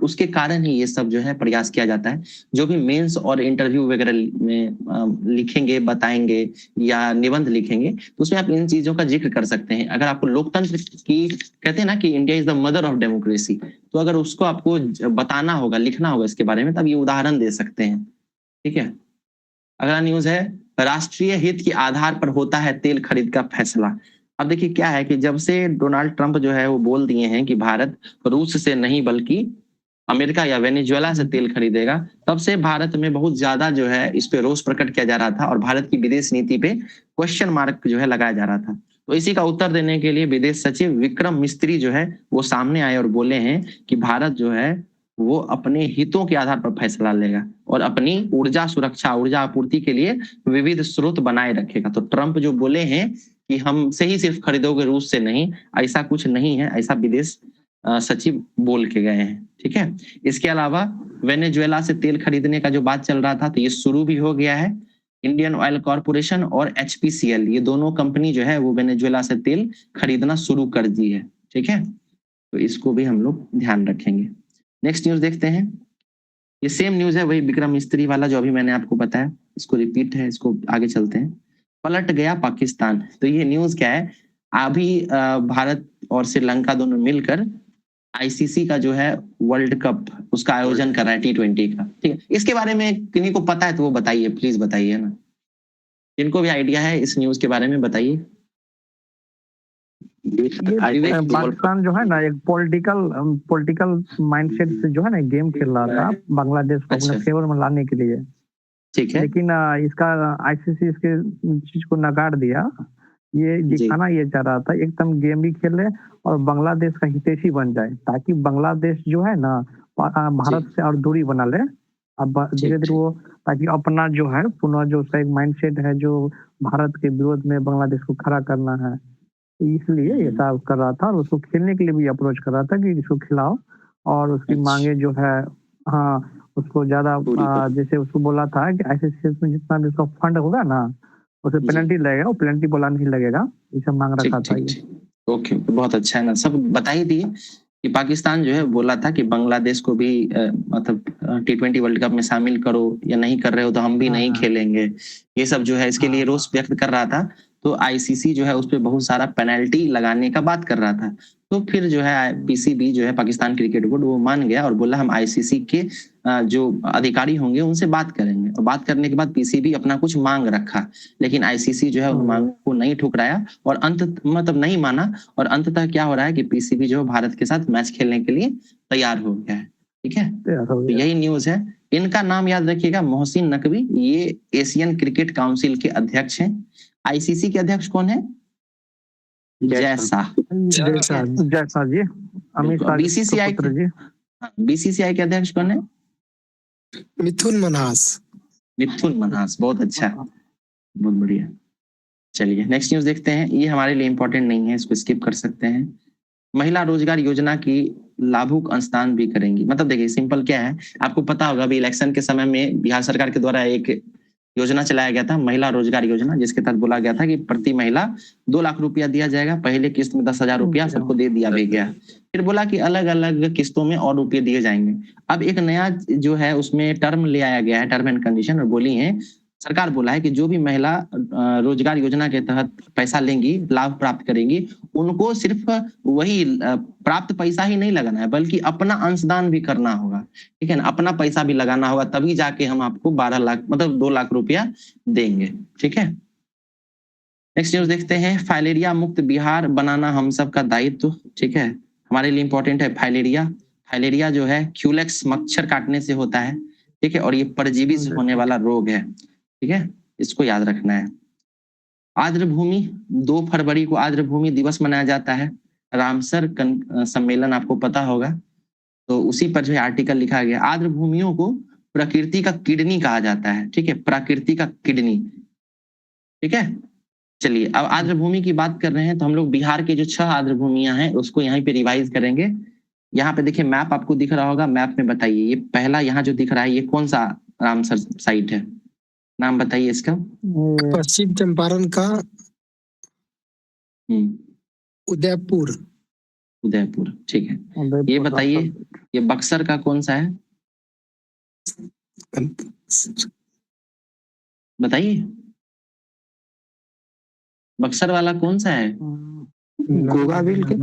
उसके कारण ही ये सब जो है प्रयास किया जाता है। जो भी मेंस और इंटरव्यू वगैरह में लिखेंगे, बताएंगे या निबंध लिखेंगे तो उसमें आप इन चीजों का जिक्र कर सकते हैं। अगर आपको लोकतंत्र की, कहते हैं ना कि India is the mother of democracy, तो अगर उसको आपको बताना होगा, लिखना होगा इसके बारे में, तब ये उदाहरण दे सकते हैं। ठीक है, अगला न्यूज है राष्ट्रीय हित के आधार पर होता है तेल खरीद का फैसला। अब देखिए क्या है कि जब से डोनाल्ड ट्रंप जो है वो बोल दिए हैं कि भारत रूस से नहीं बल्कि अमेरिका या वेनेजुएला से तेल खरीदेगा, तब से भारत में बहुत ज्यादा जो है इस पे रोष प्रकट किया जा रहा था और भारत की विदेश नीति पे क्वेश्चन मार्क जो है लगाया जा रहा था। तो इसी का उत्तर देने के लिए विदेश सचिव विक्रम मिस्त्री जो है वो सामने आए और बोले हैं कि भारत जो है वो अपने हितों के आधार पर फैसला लेगा और अपनी ऊर्जा सुरक्षा, ऊर्जा आपूर्ति के लिए विविध स्रोत बनाए रखेगा। तो ट्रंप जो बोले हैं कि हमसे ही सिर्फ खरीदोगे, रूस से नहीं, ऐसा कुछ नहीं है, ऐसा विदेश सचिव बोल के गए हैं। ठीक है, इसके अलावा वेनेजुएला से तेल खरीदने का जो बात चल रहा था तो ये शुरू भी हो गया है। इंडियन ऑयल कॉर्पोरेशन और HPCL ये दोनों कंपनी जो है वो वेनेजुएला से तेल खरीदना शुरू कर दी है। ठीक है, तो इसको भी हम लोग ध्यान रखेंगे। नेक्स्ट न्यूज देखते हैं। ये सेम न्यूज है, वही विक्रम मिस्त्री वाला जो अभी मैंने आपको बताया, इसको रिपीट है, इसको आगे चलते हैं। पलट गया पाकिस्तान। तो ये न्यूज क्या है, अभी भारत और श्रीलंका दोनों मिलकर ICC का जो है वर्ल्ड कप उसका आयोजन कर रहा है, T20 का। ठीक है, इसके बारे में किन्हीं को पता है तो वो बताइए, प्लीज बताइए ना, जिनको भी आइडिया है इस न्यूज के बारे में बताइए।
पाकिस्तान जो है ना एक पॉलिटिकल माइंडसेट से जो है ना गेम खेल रहा था बांग्लादेश को अपने फेवर में लाने के लिए।
ठीक है,
लेकिन इसका ICC इसके चीज को नकार दिया। ये दिखाना ये चाह रहा था एकदम गेम भी खेले और बांग्लादेश का हितैषी बन जाए, ताकि बांग्लादेश जो है ना भारत से और दूरी बना ले। अब धीरे धीरे वो, ताकि अपना जो है पुनः जो उसका एक माइंडसेट है जो भारत के विरोध में बांग्लादेश को खड़ा करना है, इसलिए ये सब कर रहा था। और उसको खेलने के लिए भी अप्रोच कर रहा था कि इसको खिलाओ, और उसकी मांगे जो है, हाँ उसको ज्यादा जैसे उसको बोला था कि ICC में जितना भी उसका फंड होगा ना उसे पेनल्टी लगेगा, वो पेनल्टी बोला नहीं लगेगा, ये सब मांग रखा था ये।
ओके, बहुत अच्छा है ना, सब बता ही दिए कि पाकिस्तान जो है बोला था कि बांग्लादेश को भी मतलब T20 वर्ल्ड कप में शामिल करो, या नहीं कर रहे हो तो हम भी नहीं खेलेंगे, ये सब जो है इसके लिए रोष व्यक्त कर रहा था। तो ICC जो है उस पर बहुत सारा पेनल्टी लगाने का बात कर रहा था। तो फिर जो है PCB जो है पाकिस्तान क्रिकेट बोर्ड वो मान गया और बोला हम ICC के जो अधिकारी होंगे उनसे बात करेंगे। और बात करने के बाद PCB अपना कुछ मांग रखा, लेकिन ICC जो है उन मांग को नहीं ठुकराया और मतलब नहीं माना। और अंततः क्या हो रहा है कि PCB जो भारत के साथ मैच खेलने के लिए तैयार हो गया है। ठीक है, तो यही न्यूज है। इनका नाम याद रखिएगा, मोहसिन नकवी। ये एशियन क्रिकेट काउंसिल के अध्यक्ष हैं। ICC के अध्यक्ष कौन है? जय शाह
जी, अमित शाह।
BCCI के अध्यक्ष कौन है?
मिथुन मन्हास।
बहुत अच्छा, बहुत बढ़िया। चलिए नेक्स्ट न्यूज देखते हैं। ये हमारे लिए इंपॉर्टेंट नहीं है, इसको स्किप कर सकते हैं। महिला रोजगार योजना की लाभुक अंशदान भी करेंगी। मतलब देखिए सिंपल क्या है, आपको पता होगा अभी इलेक्शन के समय में बिहार सरकार के द्वारा एक योजना चलाया गया था, महिला रोजगार योजना, जिसके तहत बोला गया था कि प्रति महिला 2 लाख रुपया दिया जाएगा। पहले किस्त में 10,000 रुपया सबको दे दिया भी गया। फिर बोला कि अलग अलग किस्तों में और रुपये दिए जाएंगे। अब एक नया जो है उसमें टर्म ले आया गया है, टर्म एंड कंडीशन, और बोली है सरकार बोला है कि जो भी महिला रोजगार योजना के तहत पैसा लेंगी, लाभ प्राप्त करेंगी, उनको सिर्फ वही प्राप्त पैसा ही नहीं लगाना है, बल्कि अपना अंशदान भी करना होगा। ठीक है ना, अपना पैसा भी लगाना होगा, तभी जाके हम आपको 12 लाख मतलब 2 लाख रुपया देंगे। ठीक है, नेक्स्ट न्यूज देखते हैं। फाइलेरिया मुक्त बिहार बनाना हम सब का दायित्व। ठीक है, हमारे लिए इंपॉर्टेंट है फाइलेरिया। फाइलेरिया जो है क्यूलेक्स मच्छर काटने से होता है। ठीक है, और ये परजीवी से होने वाला रोग है। ठीक है, इसको याद रखना है। आर्द्रभूमि, 2 फरवरी को आर्द्रभूमि दिवस मनाया जाता है। रामसर सम्मेलन आपको पता होगा, तो उसी पर जो है आर्टिकल लिखा गया। आर्द्रभूमियों को प्रकृति का किडनी कहा जाता है। ठीक है, प्रकृति का किडनी। ठीक है, चलिए अब आर्द्रभूमि की बात कर रहे हैं तो हम लोग बिहार के जो 6 आर्द्रभूमियां हैं उसको यहाँ पे रिवाइज करेंगे। यहाँ पे देखिए मैप आपको दिख रहा होगा, मैप में बताइए ये पहला यहाँ जो दिख रहा है ये कौन सा रामसर साइट है, नाम बताइए इसका।
पश्चिम चंपारण का उदयपुर।
उदयपुर, ठीक है। ये बताइए ये बक्सर का कौन सा है, बताइए बक्सर वाला कौन सा है।
गोगाबिल के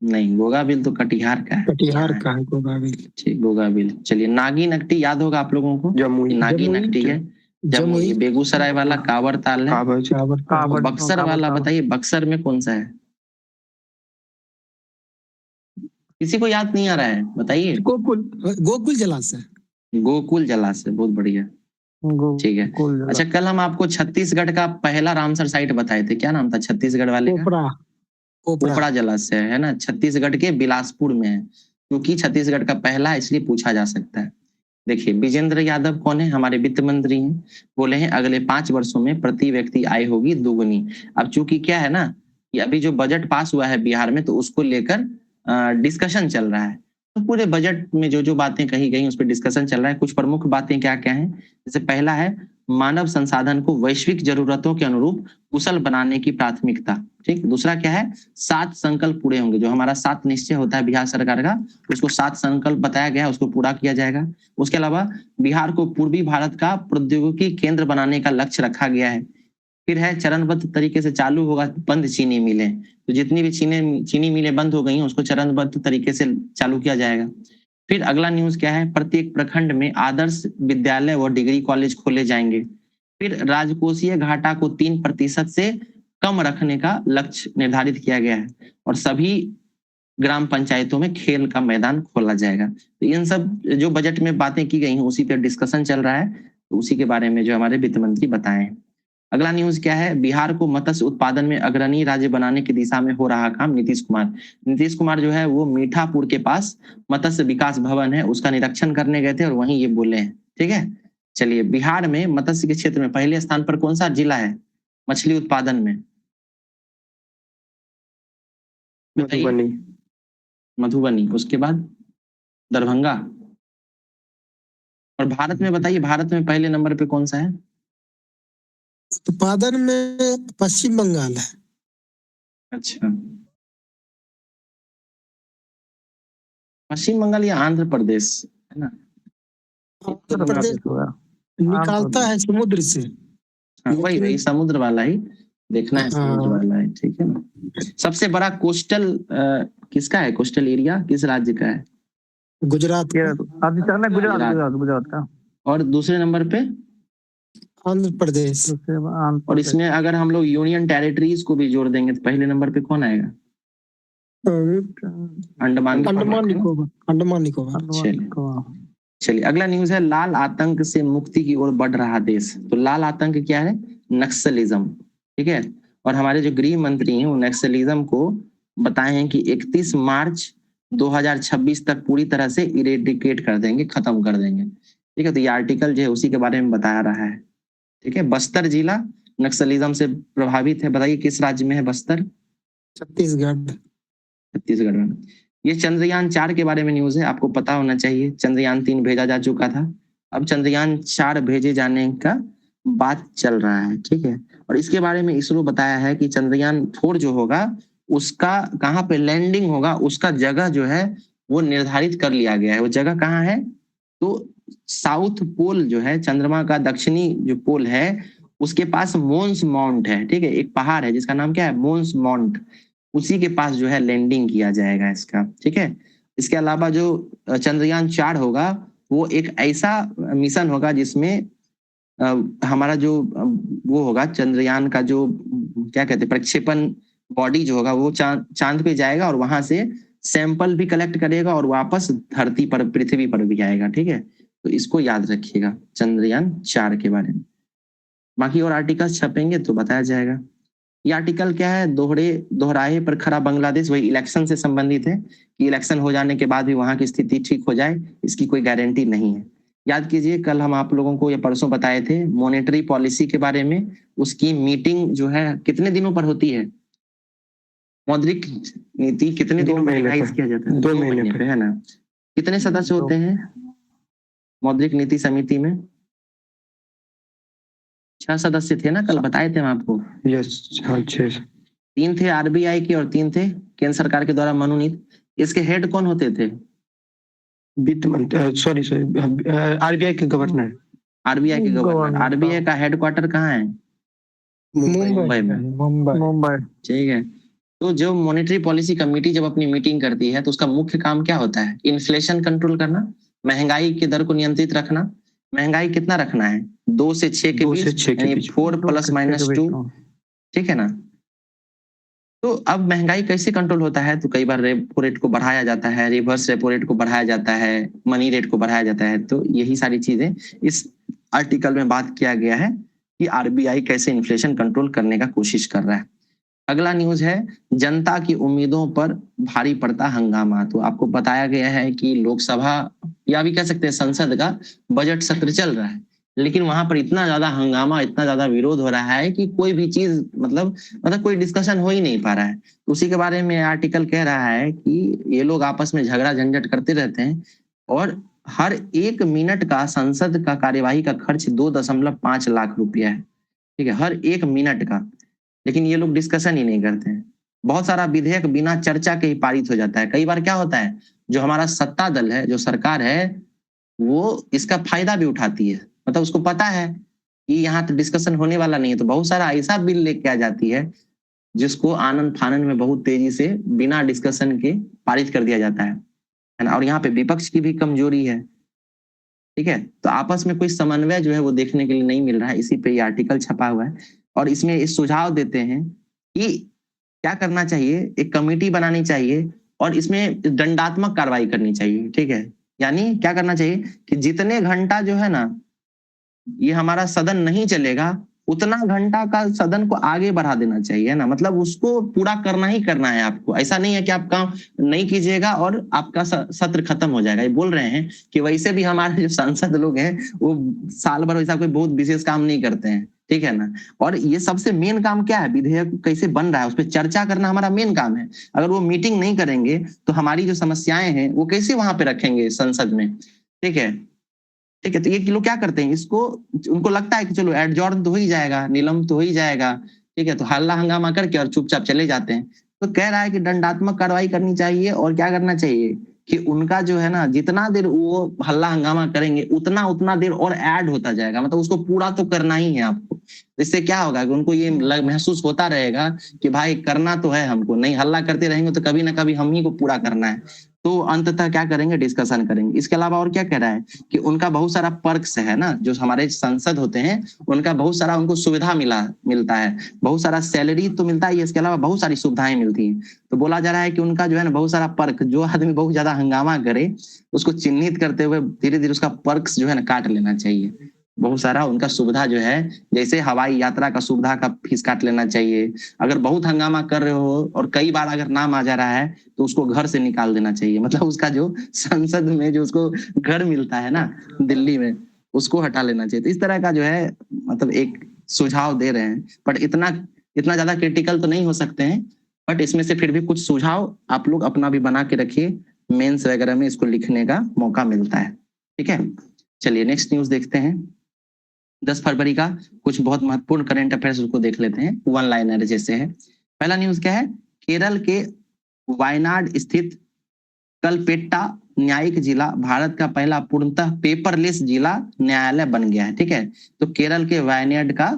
नहीं, गोगाबिल तो कटिहार का है।
कटिहार का है गोगाबिल।
ठीक, गोगाबिल। चलिए नागी नकटी याद होगा आप लोगों को,
जमुई
नागी नकटी है जमुई। बेगूसराय वाला कांवर ताल है। बक्सर वाला बताइए बक्सर में कौन सा है, किसी को याद नहीं आ रहा है, बताइए।
गोकुल जलाशय।
गोकुल जलाशय, बहुत बढ़िया। ठीक है, अच्छा कल हम आपको छत्तीसगढ़ का पहला रामसर साइट बताए थे, क्या नाम था छत्तीसगढ़ वाले का? कोपड़ा जलाशय है ना, छत्तीसगढ़ के बिलासपुर में है। क्योंकि छत्तीसगढ़ का पहला है इसलिए पूछा जा सकता है। देखिए विजेंद्र यादव कौन है, हमारे वित्त मंत्री हैं। बोले हैं अगले 5 वर्षों में प्रति व्यक्ति आय होगी दुगुनी। अब चूंकि क्या है ना कि अभी जो बजट पास हुआ है बिहार में तो उसको लेकर डिस्कशन चल रहा है। तो पूरे बजट में जो जो बातें कही गई उस पर डिस्कशन चल रहा है। कुछ प्रमुख बातें क्या क्या हैं, जैसे पहला है मानव संसाधन को वैश्विक जरूरतों के अनुरूप कुशल बनाने की प्राथमिकता। ठीक, दूसरा क्या है 7 संकल्प पूरे होंगे। जो हमारा 7 निश्चय होता है बिहार सरकार का, उसको 7 संकल्प बताया गया है, उसको पूरा किया जाएगा। उसके अलावा बिहार को पूर्वी भारत का प्रौद्योगिकी केंद्र बनाने का लक्ष्य रखा गया है। फिर है चरणबद्ध तरीके से चालू होगा बंद चीनी मिलें, तो जितनी भी चीनी मिलें बंद हो गई हैं उसको चरणबद्ध तरीके से चालू किया जाएगा। फिर अगला न्यूज क्या है, प्रत्येक प्रखंड में आदर्श विद्यालय व डिग्री कॉलेज खोले जाएंगे। फिर राजकोषीय घाटा को 3% से कम रखने का लक्ष्य निर्धारित किया गया है और सभी ग्राम पंचायतों में खेल का मैदान खोला जाएगा। तो इन सब जो बजट में बातें की गई हैं उसी पर डिस्कशन चल रहा है, तो उसी के बारे में जो हमारे वित्त मंत्री बताए। अगला न्यूज क्या है, बिहार को मत्स्य उत्पादन में अग्रणी राज्य बनाने की दिशा में हो रहा काम। नीतीश कुमार जो है वो मीठापुर के पास मत्स्य विकास भवन है उसका निरीक्षण करने गए थे और वहीं ये बोले हैं। ठीक है, चलिए बिहार में मत्स्य के क्षेत्र में पहले स्थान पर कौन सा जिला है मछली उत्पादन में, मधुबनी। उसके बाद दरभंगा। और भारत में बताइए भारत में पहले नंबर पे कौन सा है?
उत्पादन में पश्चिम बंगाल है।
अच्छा, पश्चिम बंगाल या आंध्र प्रदेश है ना?
आंध्र प्रदेश निकालता है समुद्र से।
हाँ, वही समुद्र वाला ही देखना है, समुद्र वाला है। ठीक है ना। सबसे बड़ा कोस्टल किसका है, कोस्टल एरिया किस राज्य का है?
गुजरात का।
और दूसरे नंबर पे
आंध्र प्रदेश।
और इसमें अगर हम लोग यूनियन टेरिटरीज को भी जोड़ देंगे तो पहले नंबर पे कौन आएगा? अंडमान निकोबार। चलिए अगला न्यूज है, लाल आतंक से मुक्ति की ओर बढ़ रहा देश। तो लाल आतंक क्या है? नक्सलिज्म। ठीक है, और हमारे जो गृह मंत्री हैं वो नक्सलिज्म को बताए हैं कि 31 मार्च 2026 तक पूरी तरह से इरेडिकेट कर देंगे, खत्म कर देंगे। ठीक है, तो ये आर्टिकल जो है उसी के बारे में बता रहा है। ठीक है, बस्तर जिला नक्सलिज्म से प्रभावित है। बताइए किस राज्य में है बस्तर? छत्तीसगढ़ में। ये चंद्रयान 4 के बारे में न्यूज है, आपको पता होना चाहिए। चंद्रयान 3 भेजा जा चुका था, अब चंद्रयान 4 भेजे जाने का बात चल रहा है, ठीक है। और इसके बारे में इसरो बताया है कि चंद्रयान 4 जो होगा उसका कहाँ पे लैंडिंग होगा, उसका जगह जो है वो निर्धारित कर लिया गया है। वो जगह कहाँ है? तो साउथ पोल जो है, चंद्रमा का दक्षिणी जो पोल है, उसके पास मोन्स माउंट है, ठीक है। एक पहाड़ है जिसका नाम क्या है? मोन्स माउंट। उसी के पास जो है लैंडिंग किया जाएगा इसका, ठीक है। इसके अलावा जो चंद्रयान 4 होगा वो एक ऐसा मिशन होगा जिसमें हमारा जो वो होगा चंद्रयान का जो क्या कहते हैं प्रक्षेपण बॉडी जो होगा वो चांद पे जाएगा और वहां से सैंपल भी कलेक्ट करेगा और वापस धरती पर, पृथ्वी पर भी आएगा, ठीक है। तो इसको याद रखिएगा चंद्रयान 4 के बारे में। बाकी और आर्टिकल्स छपेंगे तो बताया जाएगा। ये आर्टिकल क्या है? दोहराए पर खड़ा बांग्लादेश, वही इलेक्शन से संबंधित है कि इलेक्शन हो जाने के बाद भी वहां की स्थिति ठीक हो जाए, इसकी कोई गारंटी नहीं है। याद कीजिए कल हम आप लोगों को या परसों बताए थे मॉनेटरी पॉलिसी के बारे में। उसकी मीटिंग जो है कितने दिनों पर होती है? मौद्रिक नीति कितने दिनों में रिवाइज किया जाता है?
2 महीने
पे, है ना। कितने सदस्य होते हैं मौद्रिक नीति समिति में? 6 सदस्य थे ना, कल बताए थे हम आपको।
यस, हाँ 6।
3 थे आरबीआई के और 3 थे केंद्र सरकार के द्वारा मनोनीत। इसके हेड कौन होते थे?
वित्त मंत्री, सॉरी आरबीआई के गवर्नर।
आरबीआई के गवर्नर। आरबीआई का हेडक्वार्टर कहाँ है? मुंबई में।
मुंबई,
ठीक है। तो जो मॉनेटरी पॉलिसी कमेटी जब अपनी मीटिंग करती है तो उसका मुख्य काम क्या होता है? इन्फ्लेशन कंट्रोल करना, महंगाई की दर को नियंत्रित रखना। महंगाई कितना रखना है? 2 से 6 के बीच, यानी 4 + -2, ठीक है ना। तो अब महंगाई कैसे कंट्रोल होता है? तो कई बार रेपो रेट को बढ़ाया जाता है, रिवर्स रेपो रेट को बढ़ाया जाता है, मनी रेट को बढ़ाया जाता है। तो यही सारी चीजें इस आर्टिकल में बात किया गया है कि आरबीआई कैसे इन्फ्लेशन कंट्रोल करने का कोशिश कर रहा है। अगला न्यूज है जनता की उम्मीदों पर भारी पड़ता हंगामा। तो आपको बताया गया है कि लोकसभा या भी कह सकते हैं संसद का बजट सत्र चल रहा है, लेकिन वहां पर इतना ज्यादा हंगामा, इतना ज्यादा विरोध हो रहा है कि कोई भी चीज मतलब कोई डिस्कशन हो ही नहीं पा रहा है। तो उसी के बारे में आर्टिकल कह रहा है कि ये लोग आपस में झगड़ा झंझट करते रहते हैं और हर 1 मिनट का संसद का कार्यवाही का खर्च 2.5 लाख रुपया है, ठीक है, हर 1 मिनट का। लेकिन ये लोग डिस्कशन ही नहीं करते हैं। बहुत सारा विधेयक बिना चर्चा के ही पारित हो जाता है। कई बार क्या होता है, जो हमारा सत्ता दल है, जो सरकार है, वो इसका फायदा भी उठाती है। मतलब उसको पता है कि यहाँ तो डिस्कशन होने वाला नहीं है, तो बहुत सारा ऐसा बिल लेके आ जाती है जिसको आनंद फानन में बहुत तेजी से बिना डिस्कशन के पारित कर दिया जाता है ना। और यहाँ पे विपक्ष की भी कमजोरी है, ठीक है। तो आपस में कोई समन्वय जो है वो देखने के लिए नहीं मिल रहा है। इसी पे ये आर्टिकल छपा हुआ है और इसमें इस सुझाव देते हैं कि क्या करना चाहिए। एक कमेटी बनानी चाहिए और इसमें दंडात्मक कार्रवाई करनी चाहिए, ठीक है। यानी क्या करना चाहिए कि जितने घंटा जो है ना ये हमारा सदन नहीं चलेगा, उतना घंटा का सदन को आगे बढ़ा देना चाहिए ना। मतलब उसको पूरा करना ही करना है आपको। ऐसा नहीं है कि आप काम नहीं कीजिएगा और आपका सत्र खत्म हो जाएगा। ये बोल रहे हैं कि वैसे भी हमारे जो सांसद लोग हैं वो साल भर वैसा कोई बहुत विशेष काम नहीं करते हैं, ठीक है ना। और ये सबसे मेन काम क्या है? विधेयक कैसे बन रहा है उस पर चर्चा करना हमारा मेन काम है। अगर वो मीटिंग नहीं करेंगे तो हमारी जो समस्याएं हैं वो कैसे वहां पे रखेंगे संसद में, ठीक है। ठीक है, तो ये लोग क्या करते हैं, इसको उनको लगता है कि चलो एडजॉर्न तो हो ही जाएगा, निलंबित तो हो ही जाएगा, ठीक है, तो हल्ला हंगामा करके और चुपचाप चले जाते हैं। तो कह रहा है कि दंडात्मक कार्रवाई करनी चाहिए और क्या करना चाहिए कि उनका जो है ना, जितना देर वो हल्ला हंगामा करेंगे उतना देर और ऐड होता जाएगा। मतलब उसको पूरा तो करना ही है आपको। इससे क्या होगा कि उनको ये महसूस होता रहेगा कि भाई करना तो है हमको, नहीं हल्ला करते रहेंगे तो कभी ना कभी हम ही को पूरा करना है। तो अंततः क्या करेंगे, डिस्कशन करेंगे। इसके अलावा और क्या कह रहा है कि उनका बहुत सारा पर्क्स है ना, जो हमारे सांसद होते हैं उनका बहुत सारा उनको सुविधा मिलता है, बहुत सारा सैलरी तो मिलता है, इसके अलावा बहुत सारी सुविधाएं मिलती हैं। तो बोला जा रहा है कि उनका जो है ना बहुत सारा पर्क, जो आदमी बहुत ज्यादा हंगामा करे उसको चिन्हित करते हुए धीरे धीरे उसका पर्क्स जो है ना काट लेना चाहिए। बहुत सारा उनका सुविधा जो है, जैसे हवाई यात्रा का सुविधा का फीस काट लेना चाहिए। अगर बहुत हंगामा कर रहे हो और कई बार अगर नाम आ जा रहा है तो उसको घर से निकाल देना चाहिए। मतलब उसका जो संसद में जो उसको घर मिलता है ना दिल्ली में, उसको हटा लेना चाहिए। तो इस तरह का जो है मतलब एक सुझाव दे रहे हैं, बट इतना ज्यादा क्रिटिकल तो नहीं हो सकते हैं, बट इसमें से फिर भी कुछ सुझाव आप लोग अपना भी बना के रखिए, मेंस वगैरह में इसको लिखने का मौका मिलता है, ठीक है। चलिए नेक्स्ट न्यूज देखते हैं। 10 फरवरी का कुछ बहुत महत्वपूर्ण करंट अफेयर्स उसको देख लेते हैं, वन लाइनर जैसे है। पहला न्यूज क्या है, केरल के वायनाड स्थित कलपेट्टा न्यायिक जिला भारत का पहला पूर्णतः पेपरलेस जिला न्यायालय बन गया है। ठीक है, तो केरल के वायनाड का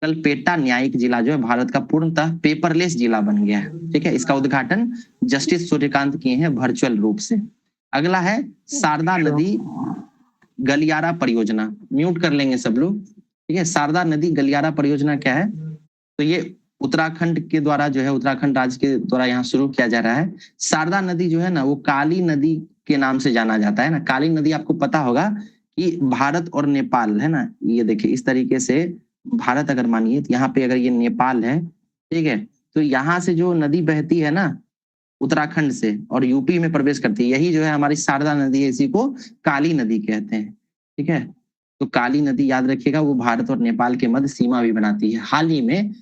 कलपेट्टा न्यायिक जिला जो है भारत का पूर्णतः पेपरलेस जिला बन गया है। ठीक है, इसका उद्घाटन जस्टिस सूर्यकांत किए हैं वर्चुअल रूप से। अगला है शारदा नदी गलियारा परियोजना, म्यूट कर लेंगे सब लोग। ठीक है, शारदा नदी गलियारा परियोजना क्या है, तो ये उत्तराखंड के द्वारा जो है, उत्तराखंड राज्य के द्वारा यहाँ शुरू किया जा रहा है। शारदा नदी जो है ना, वो काली नदी के नाम से जाना जाता है ना। काली नदी आपको पता होगा कि भारत और नेपाल है ना, ये देखिए इस तरीके से भारत अगर मानिए तो यहाँ पे अगर ये नेपाल है, ठीक है, तो यहाँ से जो नदी बहती है ना उत्तराखंड से और यूपी में प्रवेश करती है, यही जो है हमारी शारदा नदी है, इसी को काली नदी कहते हैं। ठीक है, तो काली नदी याद रखिएगा, वो भारत और नेपाल के मध्य सीमा भी बनाती है। हाल ही में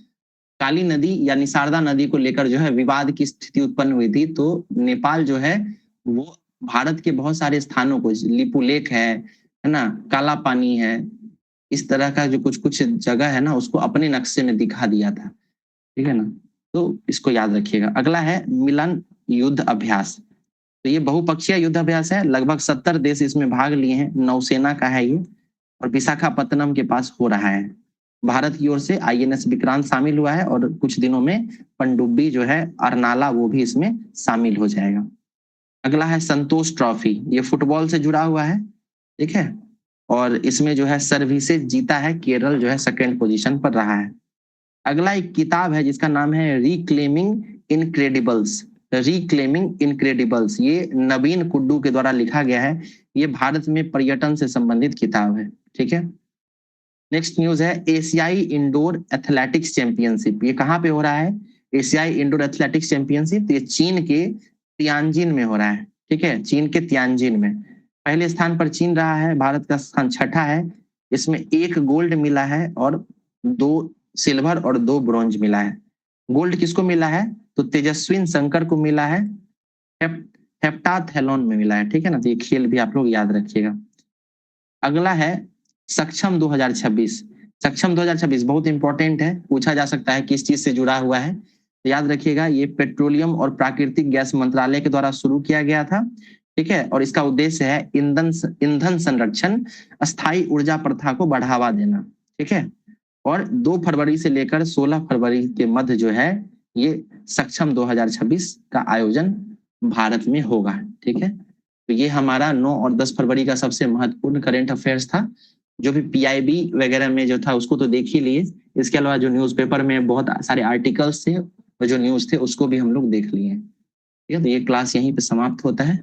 काली नदी यानी शारदा नदी को लेकर जो है विवाद की स्थिति उत्पन्न हुई थी, तो नेपाल जो है वो भारत के बहुत सारे स्थानों को, लिपू लेक है ना, काला पानी है, इस तरह का जो कुछ कुछ जगह है ना, उसको अपने नक्शे में दिखा दिया था। ठीक है ना, तो इसको याद रखिएगा। अगला है मिलन युद्ध अभ्यास, तो ये बहुपक्षीय युद्ध अभ्यास है, लगभग 70 देश इसमें भाग लिए हैं, नौसेना का है ये, और विशाखापत्तनम के पास हो रहा है। भारत की ओर से INS विक्रांत शामिल हुआ है और कुछ दिनों में पनडुब्बी जो है अर्नाला वो भी इसमें शामिल हो जाएगा। अगला है संतोष ट्रॉफी, ये फुटबॉल से जुड़ा हुआ है। ठीक है, और इसमें जो है सर्विसेज जीता है, केरल जो है 2nd पोजीशन पर रहा है। अगला एक किताब है जिसका नाम है रिक्लेमिंग इनक्रेडिबल्स, रिक्लेमिंग इनक्रेडिबल्स, ये नवीन कुड्डू के द्वारा लिखा गया है। ये भारत में पर्यटन से संबंधित किताब है। ठीक है, नेक्स्ट न्यूज है एशियाई इंडोर एथलेटिक्स चैंपियनशिप, ये कहाँ पे हो रहा है, एशियाई इंडोर एथलेटिक्स चैंपियनशिप, ये चीन के तियानजिन में हो रहा है। ठीक है, चीन के तियानजिन में पहले स्थान पर चीन रहा है, भारत का स्थान 6ठा है। इसमें 1 गोल्ड मिला है और 2 सिल्वर और 2 ब्रॉन्ज मिला है। गोल्ड किसको मिला है, तो तेजस्विन शंकर को मिला है, हेप्टाथलॉन में मिला है। ठीक है ना, तो ये खेल भी आप लोग याद रखिएगा। अगला है सक्षम 2026, सक्षम 2026 बहुत इंपॉर्टेंट है, पूछा जा सकता है किस चीज से जुड़ा हुआ है, तो याद रखिएगा ये पेट्रोलियम और प्राकृतिक गैस मंत्रालय के द्वारा शुरू किया गया था। ठीक है, और इसका उद्देश्य है ईंधन संरक्षण, अस्थायी ऊर्जा प्रथा को बढ़ावा देना। ठीक है, और 2 फरवरी से लेकर 16 फरवरी के मध्य जो है ये सक्षम 2026 का आयोजन भारत में होगा। ठीक है, तो ये हमारा 9 और 10 फरवरी का सबसे महत्वपूर्ण करंट अफेयर्स था। जो भी PIB वगैरह में जो था उसको तो देख ही लिए, इसके अलावा जो न्यूज़पेपर में बहुत सारे आर्टिकल्स थे और जो न्यूज थे उसको भी हम लोग देख लिए। ठीक है, तो ये क्लास यहीं पे समाप्त होता है।